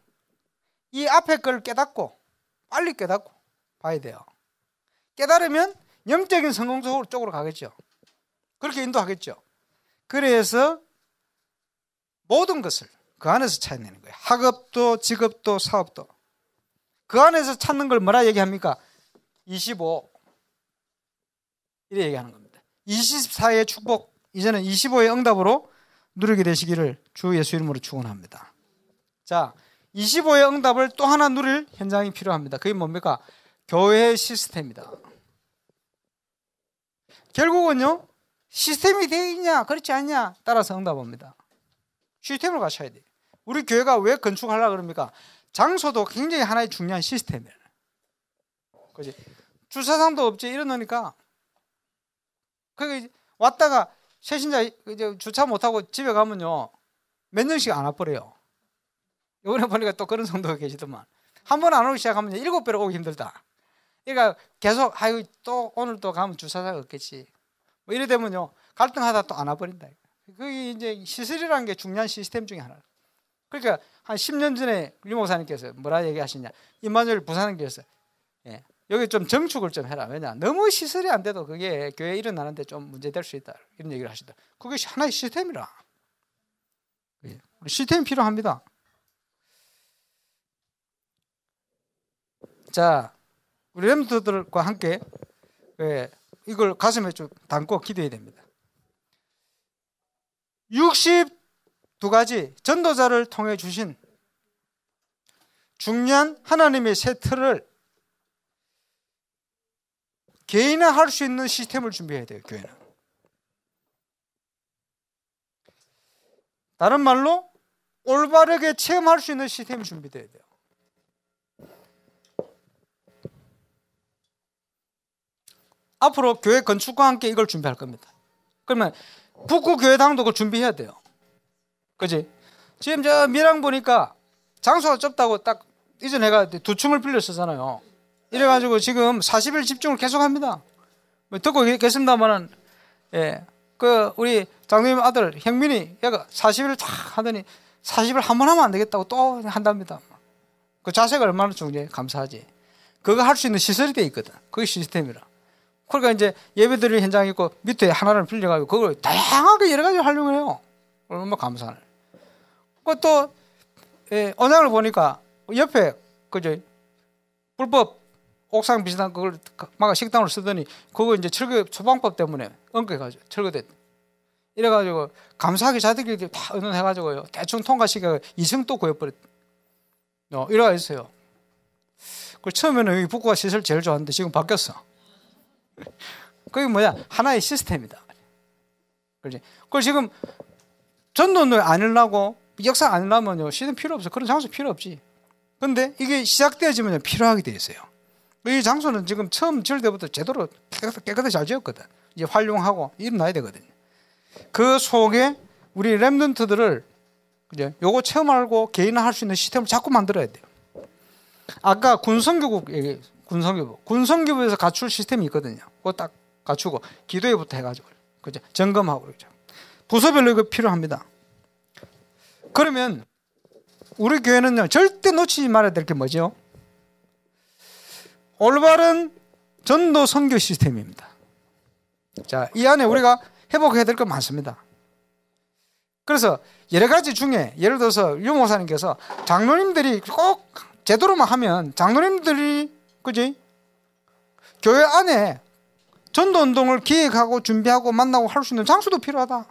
이 앞에 걸 깨닫고 빨리 깨닫고 봐야 돼요. 깨달으면 영적인 성공 쪽으로 가겠죠. 그렇게 인도하겠죠. 그래서 모든 것을 그 안에서 찾아내는 거예요. 학업도 직업도 사업도 그 안에서 찾는 걸 뭐라 얘기합니까? 25 이래 얘기하는 겁니다. 24의 축복, 이제는 25의 응답으로 누리게 되시기를 주 예수 이름으로 축원합니다. 자, 25의 응답을 또 하나 누릴 현장이 필요합니다. 그게 뭡니까? 교회의 시스템이다. 결국은요, 시스템이 되어 있냐 그렇지 않냐 따라서 응답합니다. 시스템을 갖춰야 돼요. 우리 교회가 왜 건축하려고 그럽니까? 장소도 굉장히 하나의 중요한 시스템이에요. 그지? 주차장도 없지 이러니까 그 왔다가 새신자 이제 주차 못하고 집에 가면요 몇 년씩 안 와버려요. 이번에 보니까 또 그런 성도가 계시더만 한 번 안 오기 시작하면 7배로 오기 힘들다. 그러니까 계속 아유 또 오늘 또 가면 주차장 없겠지. 뭐 이래 되면요 갈등하다 또 안 와버린다. 그게 이제 시설이라는 게 중요한 시스템 중에 하나. 그러니까 한 10년 전에 유 목사님께서 뭐라 얘기하시냐, 임마누엘 부산교회에서 예, 여기 좀 정축을 좀 해라. 왜냐 너무 시설이 안 돼도 그게 교회 일어나는데 좀 문제될 수 있다 이런 얘기를 하시다. 그게 하나의 시스템이라. 예, 시스템이 필요합니다. 자, 우리 렘넌트들과 함께 예, 이걸 가슴에 좀 담고 기도해야 됩니다. 62가지 전도자를 통해 주신 중요한 하나님의 새 틀을 개인화 할 수 있는 시스템을 준비해야 돼요. 교회는. 다른 말로 올바르게 체험할 수 있는 시스템이 준비돼야 돼요. 앞으로 교회 건축과 함께 이걸 준비할 겁니다. 그러면 북구 교회당도 그걸 준비해야 돼요. 그지? 지금 저 밀양 보니까 장소가 좁다고 딱 이전해가 두 층을 빌려 쓰잖아요. 이래가지고 지금 40일 집중을 계속합니다. 뭐 듣고 계신다마는 그 우리 장로님 아들 형민이 얘가 40일 탁 하더니 40일 한 번 하면 안 되겠다고 또 한답니다. 그 자세가 얼마나 중요해. 감사하지. 그거 할 수 있는 시설이 돼 있거든. 그게 시스템이라. 그러니까 이제 예배드릴 현장이 있고 밑에 하나를 빌려가지고 그걸 다양하게 여러 가지 활용을 해요. 얼마나 감사하네. 그또 언양을 보니까 옆에 그저 불법 옥상 비슷한 그걸 막 식당으로 쓰더니 그거 이제 철거 소방법 때문에 엉켜가지고 철거됐. 이래가지고 감사하게 자들끼리 다 의논해가지고요 대충 통과시켜 2층 또 구해버렸. 이래가 있어요. 그 처음에는 여기 북구가 시설 제일 좋았는데 지금 바뀌었어. 그게 뭐야? 하나의 시스템이다. 그렇지? 그 지금 전도는 안 하려고 역사 안 하려면요 시스템 필요 없어. 그런 장소 필요 없지. 근데 이게 시작되어지면 필요하게 돼 있어요. 이 장소는 지금 처음 지을 때부터 제대로 깨끗하게 잘 지었거든. 이제 활용하고 일어나야 되거든요. 그 속에 우리 랩런트들을 이제 요거 체험하고 개인화할 수 있는 시스템을 자꾸 만들어야 돼요. 아까 군성교국 얘기, 군성교부에서 갖출 시스템이 있거든요. 그거 딱 갖추고 기도회부터 해가지고 그죠? 점검하고 그러죠. 부서별로 이거 필요합니다. 그러면 우리 교회는요 절대 놓치지 말아야 될 게 뭐죠? 올바른 전도 선교 시스템입니다. 자, 이 안에 우리가 회복해야 될 거 많습니다. 그래서 여러 가지 중에 예를 들어서 유 목사님께서 장로님들이 꼭 제대로만 하면 장로님들이 그지 교회 안에 전도 운동을 기획하고 준비하고 만나고 할 수 있는 장소도 필요하다.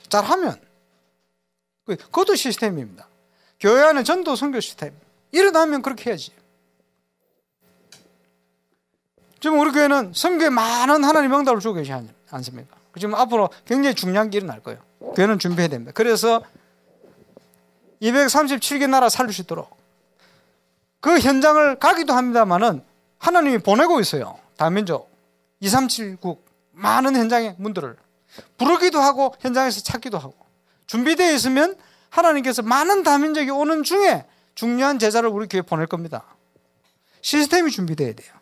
잘하면 그것도 시스템입니다. 교회 안에 전도 선교 시스템 일어나면 그렇게 해야지. 지금 우리 교회는 선교에 많은 하나님의 응답을 주고 계시지 않습니까? 지금 앞으로 굉장히 중요한 게 일어날 거예요. 교회는 준비해야 됩니다. 그래서 237개 나라 살릴 수 있도록 그 현장을 가기도 합니다만은 하나님이 보내고 있어요. 다민족 237국 많은 현장의 문들을 부르기도 하고 현장에서 찾기도 하고 준비되어 있으면 하나님께서 많은 다민족이 오는 중에 중요한 제자를 우리 교회에 보낼 겁니다. 시스템이 준비되어야 돼요.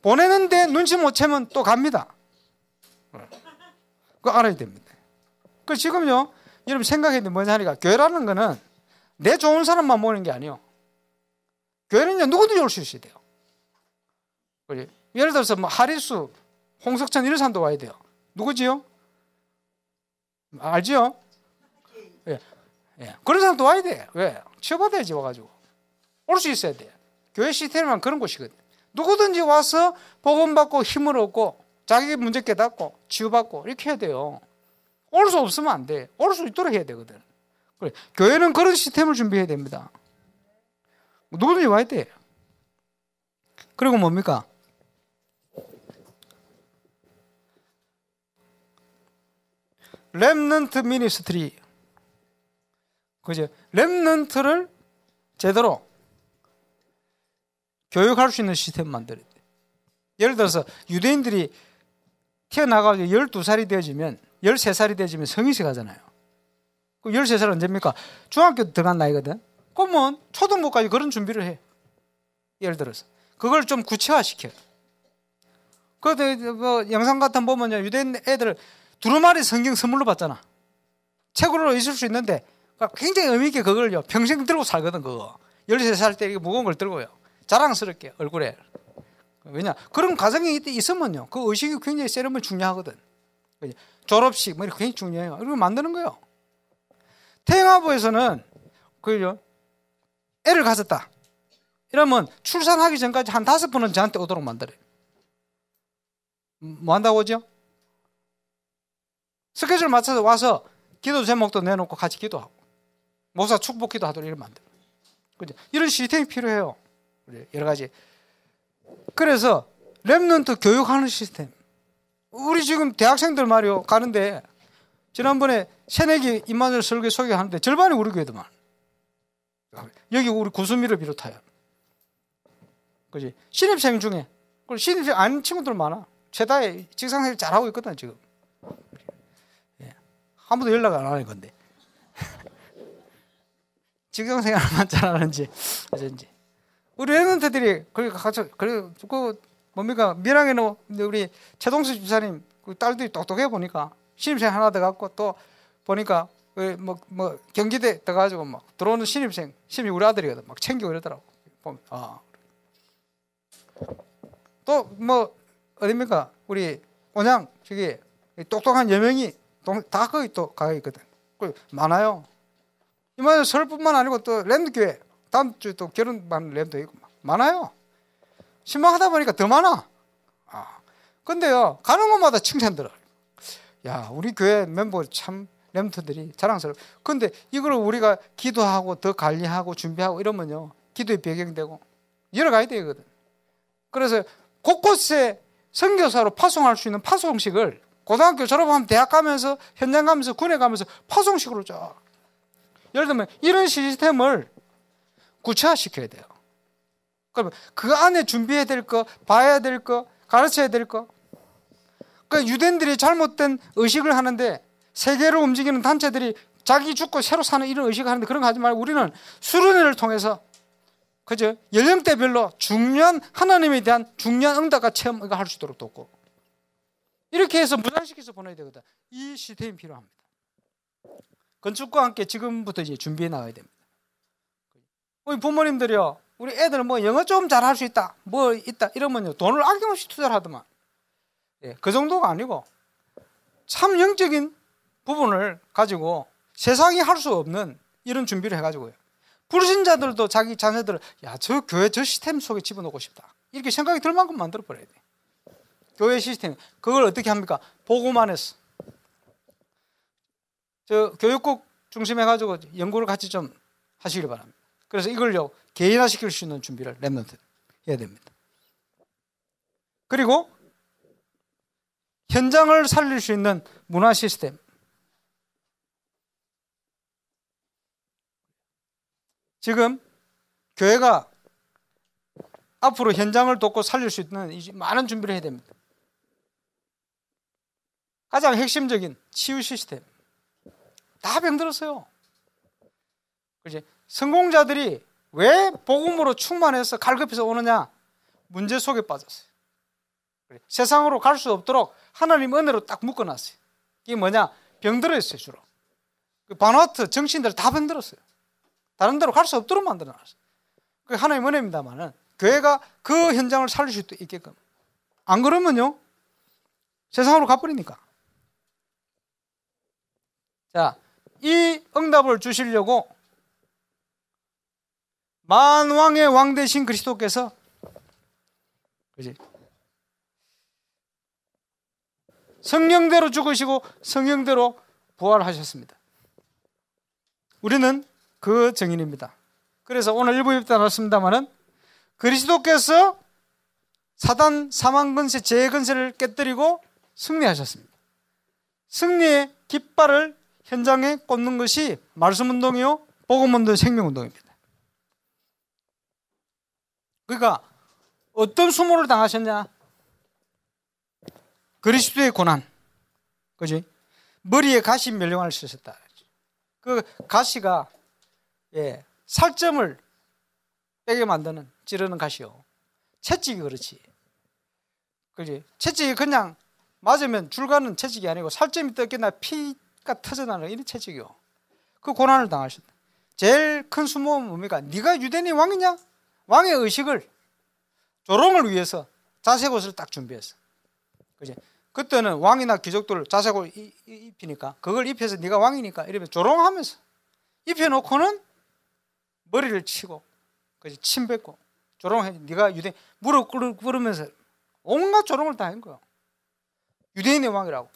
보내는데 눈치 못 채면 또 갑니다. 그거 알아야 됩니다. 그 지금요, 여러분 생각해야 돼 뭐냐 하니까 교회라는 거는 내 좋은 사람만 모이는 게 아니에요. 교회는요 누구든지 올 수 있어야 돼요. 그래? 예를 들어서 뭐 하리수, 홍석천 이런 사람도 와야 돼요. 누구지요? 알지요? 예. 예. 그런 사람도 와야 돼. 왜? 치유받아야지 와가지고. 올 수 있어야 돼. 교회 시스템은 그런 곳이거든. 누구든지 와서 복음받고 힘을 얻고 자기 문제 깨닫고 치유받고 이렇게 해야 돼요. 올 수 없으면 안 돼. 올 수 있도록 해야 되거든. 그래. 교회는 그런 시스템을 준비해야 됩니다. 누구든지 와야 돼. 그리고 뭡니까? 렘넌트 미니스트리. 그죠? 렘넌트를 제대로 교육할 수 있는 시스템 만들어야 돼. 예를 들어서 유대인들이 태어나가지고 12살이 되어지면 13살이 되어지면 성인식 하잖아요. 그 13살 언제입니까? 중학교 들어간 나이거든. 그러면 초등부까지 그런 준비를 해. 예를 들어서 그걸 좀 구체화시켜. 그래도 뭐 영상 같은 거 보면 유대인 애들 두루마리 성경 선물로 받잖아. 책으로 있을 수 있는데 굉장히 의미 있게 그걸요 평생 들고 살거든. 그거 13살 때 이렇게 무거운 걸 들고요 자랑스럽게 얼굴에. 왜냐 그런 가정이 있으면요 그 의식이 굉장히 세련면 중요하거든. 졸업식 뭐 이렇게 굉장히 중요해요. 이렇게 만드는 거예요. 태영아부에서는 그죠 애를 가졌다 이러면 출산하기 전까지 한 5번은 저한테 오도록 만들어요. 뭐 한다고 하죠? 스케줄 맞춰서 와서 기도 제목도 내놓고 같이 기도하고 목사 축복 기도하도록 이렇게 만들어요. 그죠? 이런 시스템이 필요해요. 여러 가지. 그래서 렘넌트 교육하는 시스템. 우리 지금 대학생들 말이요 가는데 지난번에 새내기 임마누엘 설교 소개하는데 절반이 우리 교회더만. 여기 우리 구수미를 비롯하여. 그지? 신입생 중에 그리고 신입생 아는 친구들 많아. 최다에 직장생활 잘하고 있거든 지금. 예. 한 번도 연락 안 하는 건데. 직장생활만 잘하는지 어쩐지. 우리 랩런트들이 그리고 뭡니까 밀양에는 우리 최동수 집사님 그 딸들이 똑똑해 보니까 신입생 하나 더 갖고 또 보니까 뭐 경기대 떠가지고 막 들어오는 신입생 우리 아들이거든. 막 챙기고 이러더라고. 또 뭐 어딥니까 우리 온양 저기 똑똑한 여명이 다 거기 또 가 있거든. 많아요. 이번에 서울뿐만 아니고 또 랜드교회 다음 주에 또 결혼하는 랜드 있고 많아요. 신방하다 보니까 더 많아. 근데요 가는 곳마다 칭찬 들어. 야 우리 교회 멤버 참 렘터들이 자랑스러워. 근데 이걸 우리가 기도하고 더 관리하고 준비하고 이러면요 기도의 배경되고 여러 가지 되거든. 그래서 곳곳에 선교사로 파송할 수 있는 파송식을 고등학교 졸업하면 대학 가면서 현장 가면서 군에 가면서 파송식으로 쫙. 예를 들면 이런 시스템을 구체화시켜야 돼요. 그러면 그 안에 준비해야 될 거, 봐야 될 거, 가르쳐야 될 거. 그러니까 유대인들이 잘못된 의식을 하는데 세계를 움직이는 단체들이 자기 죽고 새로 사는 이런 의식을 하는데 그런 거 하지 말고 우리는 수련회를 통해서 그죠? 연령대별로 중요한 하나님에 대한 중요한 응답과 체험을 할 수 있도록 돕고 이렇게 해서 무장시켜서 보내야 되거든. 이 시스템이 필요합니다. 건축과 함께 지금부터 이제 준비해 나가야 됩니다. 우리 부모님들이요, 우리 애들은 뭐 영어 좀 잘할 수 있다, 뭐 있다 이러면요 돈을 아낌없이 투자를 하더만. 예, 그 정도가 아니고 참 영적인 부분을 가지고 세상이 할 수 없는 이런 준비를 해가지고요. 불신자들도 자기 자녀들을 저 교회 저 시스템 속에 집어넣고 싶다 이렇게 생각이 들 만큼 만들어 버려야 돼. 교회 시스템 그걸 어떻게 합니까? 보고만 해서 저 교육국 중심해가지고 연구를 같이 좀 하시길 바랍니다. 그래서 이걸요 개인화시킬 수 있는 준비를 랩런트 해야 됩니다. 그리고 현장을 살릴 수 있는 문화 시스템. 지금 교회가 앞으로 현장을 돕고 살릴 수 있는 많은 준비를 해야 됩니다. 가장 핵심적인 치유 시스템. 다 병들었어요. 그렇지? 성공자들이 왜 복음으로 충만해서 갈급해서 오느냐? 문제 속에 빠졌어요. 세상으로 갈 수 없도록 하나님 은혜로 딱 묶어놨어요. 이게 뭐냐? 병들었어요 주로. 바누아투 정치인들 다 병들었어요. 다른 데로 갈 수 없도록 만들어놨어요. 그게 하나님 은혜입니다만은 교회가 그 현장을 살릴 수 있게끔. 안 그러면요 세상으로 가버리니까. 자, 이 응답을 주시려고 만왕의 왕 되신 그리스도께서 그지? 성령대로 죽으시고 성령대로 부활하셨습니다. 우리는 그 증인입니다. 그래서 오늘 일부 입다 나눴습니다만은 그리스도께서 사단 사망 근세 죄의 근세를 깨뜨리고 승리하셨습니다. 승리의 깃발을 현장에 꽂는 것이 말씀운동이요 복음운동 생명운동입니다. 그러니까 어떤 수모를 당하셨냐? 그리스도의 고난, 그지? 머리에 가시 멸령을 쓰셨다. 그 가시가 살점을 빼게 만드는 찌르는 가시요. 채찍이 그렇지, 그지? 채찍이 그냥 맞으면 줄가는 채찍이 아니고 살점이 뜯겨나 피가 터져나는 이런 채찍이요. 그 고난을 당하셨다. 제일 큰 수모는 뭡니까? 네가 유대인의 왕이냐? 왕의 의식을 조롱을 위해서 자색 옷을 딱 준비했어. 그지? 그때는 왕이나 귀족들 자색 옷을 입히니까 그걸 입혀서 네가 왕이니까 이러면 조롱하면서 입혀놓고는 머리를 치고 그지? 침 뱉고 조롱해. 네가 유대인 무릎 꿇으면서 온갖 조롱을 다 한 거야. 유대인의 왕이라고.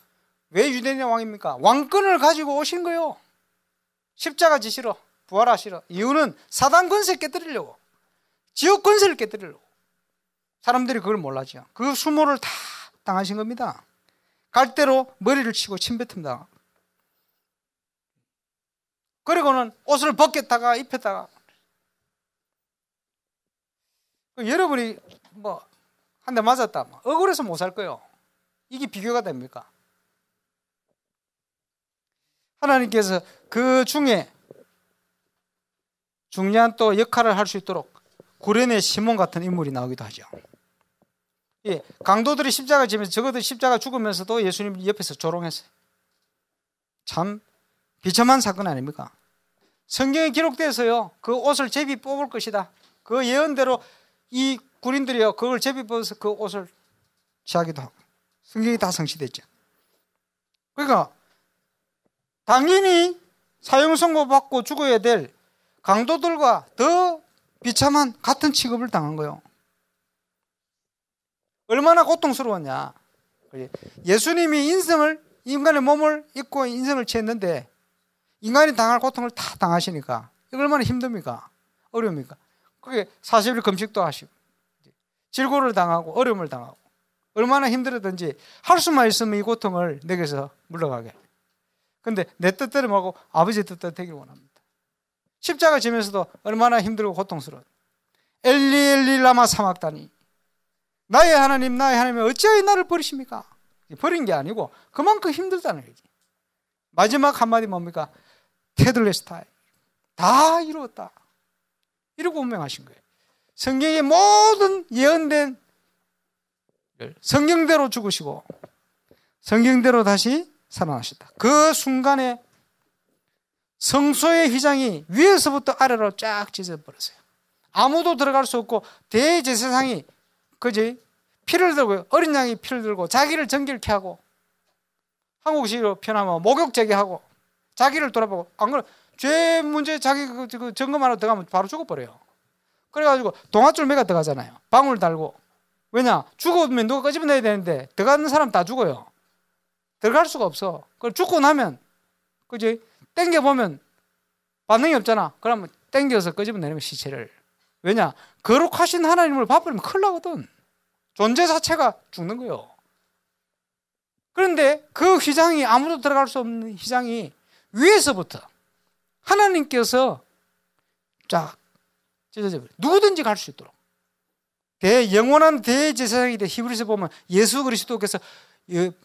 왜 유대인의 왕입니까? 왕권을 가지고 오신 거예요. 십자가 지시러 부활하시러. 이유는 사단 권세 깨뜨리려고, 지옥 권세를 깨뜨리려고. 사람들이 그걸 몰랐죠. 그 수모를 다 당하신 겁니다. 갈대로 머리를 치고 침뱉습니다. 그리고는 옷을 벗겼다가 입혔다가. 여러분이 뭐 한 대 맞았다. 억울해서 못 살 거예요. 이게 비교가 됩니까? 하나님께서 그 중에 중요한 또 역할을 할 수 있도록 구레네 시몬 같은 인물이 나오기도 하죠. 예, 강도들이 십자가 지면서 저것들 십자가 죽으면서도 예수님 옆에서 조롱했어요. 참 비참한 사건 아닙니까? 성경에 기록돼서요, 그 옷을 제비 뽑을 것이다. 그 예언대로 이 군인들이요, 그걸 제비 뽑아서 그 옷을 취하기도 하고, 성경이 다 성취됐죠. 그러니까 당연히 사형 선고받고 죽어야 될 강도들과 더 비참한 같은 취급을 당한 거예요. 얼마나 고통스러웠냐. 예수님이 인간의 몸을 입고 인생을 취했는데 인간이 당할 고통을 다 당하시니까 이거 얼마나 힘듭니까? 어려웁니까? 그게 40일 금식도 하시고 질고를 당하고 어려움을 당하고 얼마나 힘들었든지 할 수만 있으면 이 고통을 내게서 물러가게. 근데 내 뜻대로 말고 아버지의 뜻대로 되길 원합니다. 십자가 지면서도 얼마나 힘들고 고통스러워. 엘리 엘리 라마 사막다니, 나의 하나님 나의 하나님 어찌하여 나를 버리십니까? 버린 게 아니고 그만큼 힘들다는 얘기. 마지막 한마디 뭡니까? 테들레스타이, 다 이루었다. 이러고 운명하신 거예요. 성경의 모든 예언된 성경대로 죽으시고 성경대로 다시 살아나셨다. 그 순간에 성소의 휘장이 위에서부터 아래로 쫙 찢어버렸어요. 아무도 들어갈 수 없고 대제사장이 그지 피를 들고, 어린 양이 피를 들고 자기를 정결케 하고, 한국식으로 표현하면 목욕제게 하고 자기를 돌아보고, 안 그러면 죄 문제 자기 그 점검하러 들어가면 바로 죽어버려요. 그래가지고 동아줄 매가 들어가잖아요. 방울 달고. 왜냐? 죽으면 누가 끄집어내야 되는데 들어가는 사람 다 죽어요. 들어갈 수가 없어. 그걸 죽고 나면 그지 땡겨보면 반응이 없잖아. 그러면 땡겨서 끄집어내는 시체를. 왜냐? 거룩하신 하나님을 바꾸면 큰일 나거든. 존재 자체가 죽는 거예요. 그런데 그 휘장이, 아무도 들어갈 수 없는 휘장이 위에서부터 하나님께서 쫙 찢어져 버려요. 누구든지 갈 수 있도록. 영원한 대제사장이 돼. 히브리서 보면 예수 그리스도께서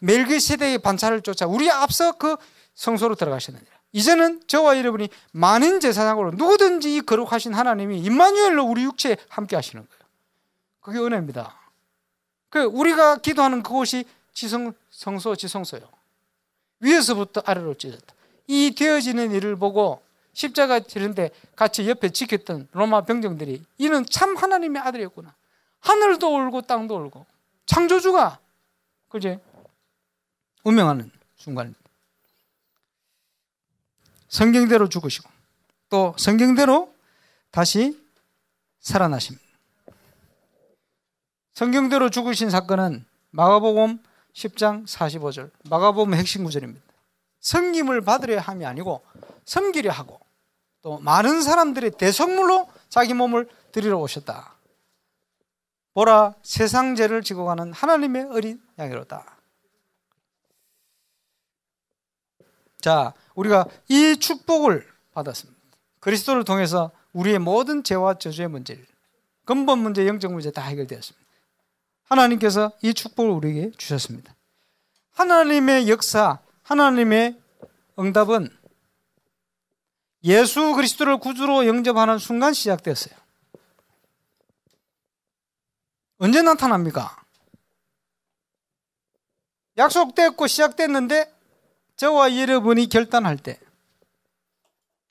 멜기세덱의 반차를 쫓아 우리 앞서 그 성소로 들어가셨느니라. 이제는 저와 여러분이 만인 제사장으로 누구든지 이 거룩하신 하나님이 임마누엘로 우리 육체에 함께 하시는 거예요. 그게 은혜입니다. 우리가 기도하는 그곳이 성소 지성소예요. 위에서부터 아래로 찢었다. 이 되어지는 일을 보고 십자가 지는데 같이 옆에 지켰던 로마 병정들이 이는 참 하나님의 아들이었구나. 하늘도 울고 땅도 울고 창조주가 그제 운명하는 순간입니다. 성경대로 죽으시고 또 성경대로 다시 살아나십니다. 성경대로 죽으신 사건은 마가복음 10장 45절, 마가복음 핵심 구절입니다. 섬김을 받으려 함이 아니고 섬기려 하고 또 많은 사람들의 대성물로 자기 몸을 드리러 오셨다. 보라, 세상 죄를 지고 가는 하나님의 어린 양이로다. 자, 우리가 이 축복을 받았습니다. 그리스도를 통해서 우리의 모든 죄와 저주의 문제를, 근본 문제, 영적 문제 다 해결되었습니다. 하나님께서 이 축복을 우리에게 주셨습니다. 하나님의 역사, 하나님의 응답은 예수 그리스도를 구주로 영접하는 순간 시작됐어요. 언제 나타납니까? 약속됐고 시작됐는데 저와 여러분이 결단할 때,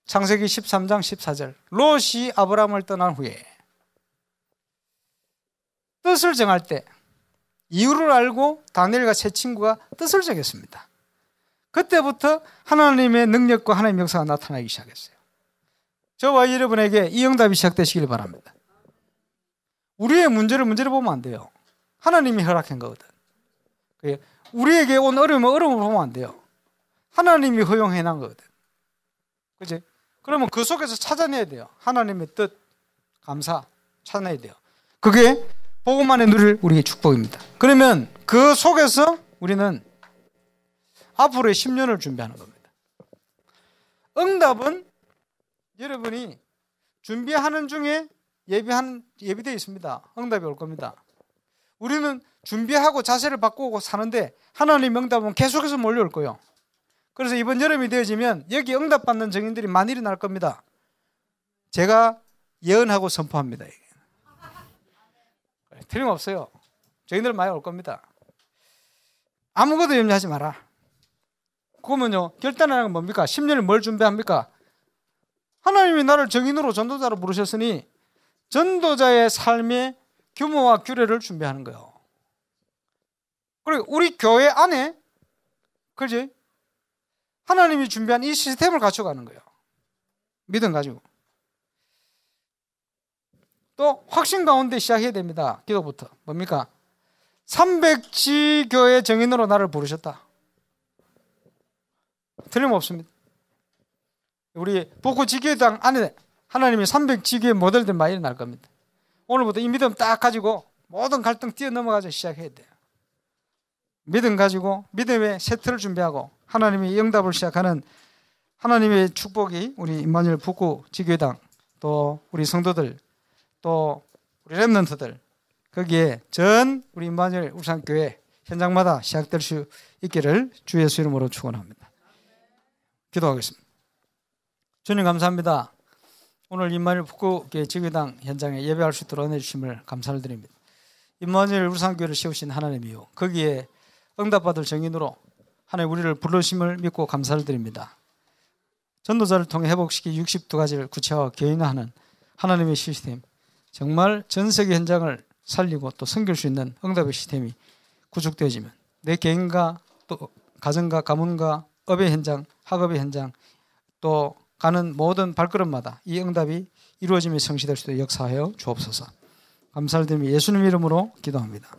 창세기 13장 14절, 롯이 아브라함을 떠난 후에 뜻을 정할 때 이유를 알고 다니엘과 세 친구가 뜻을 정했습니다. 그때부터 하나님의 능력과 하나님의 역사가 나타나기 시작했어요. 저와 여러분에게 이 응답이 시작되시길 바랍니다. 우리의 문제를 보면 안 돼요. 하나님이 허락한 거거든. 우리에게 온 어려움을 보면 안 돼요. 하나님이 허용해 놓은 거거든. 그치? 그러면 그 속에서 찾아내야 돼요. 하나님의 뜻, 감사 찾아내야 돼요. 그게 복음만에 누릴 우리의 축복입니다. 그러면 그 속에서 우리는 앞으로의 10년을 준비하는 겁니다. 응답은 여러분이 준비하는 중에 예비되어 있습니다. 응답이 올 겁니다. 우리는 준비하고 자세를 바꾸고 사는데 하나님 응답은 계속해서 몰려올 거예요. 그래서 이번 여름이 되어지면 여기 응답받는 증인들이 많이 일어날 겁니다. 제가 예언하고 선포합니다. 틀림없어요. 증인들 많이 올 겁니다. 아무것도 염려하지 마라. 그러면요, 결단하는 건 뭡니까? 10년을 뭘 준비합니까? 하나님이 나를 증인으로 전도자로 부르셨으니 전도자의 삶의 규모와 규례를 준비하는 거예요. 그리고 우리 교회 안에, 그지? 하나님이 준비한 이 시스템을 갖춰가는 거예요. 믿음 가지고. 또 확신 가운데 시작해야 됩니다. 기도부터. 뭡니까? 300지 교회 증인으로 나를 부르셨다. 틀림없습니다. 우리 북구 지교당 안에 하나님이 300지교의 모델들 많이 일어날 겁니다. 오늘부터 이 믿음 딱 가지고 모든 갈등 뛰어넘어가서 시작해야 돼요. 믿음 가지고 믿음의 세트를 준비하고 하나님이 응답을 시작하는 하나님의 축복이 우리 임마누엘 북구 지교당 또 우리 성도들 또 우리 렘넌트들 거기에 전 우리 임마누엘 울산교회 현장마다 시작될 수 있기를 주 예수 이름으로 축원합니다. 기도하겠습니다. 주님 감사합니다. 오늘 임마누엘 북구교회 지교당 현장에 예배할 수 있도록 은혜 주심을 감사를 드립니다. 임마누엘 울산교회를 세우신 하나님이요 거기에 응답받을 증인으로 하나님 우리를 부르심을 믿고 감사를 드립니다. 전도자를 통해 회복시키 62가지를 구체화와 개인화하는 하나님의 시스템, 정말 전 세계 현장을 살리고 또 섬길 수 있는 응답의 시스템이 구축되어지면 내 개인과 또 가정과 가문과 업의 현장, 학업의 현장 또 가는 모든 발걸음마다 이 응답이 이루어지며 성취될 수 있도록 역사하여 주옵소서. 감사를 드리며 예수님 이름으로 기도합니다.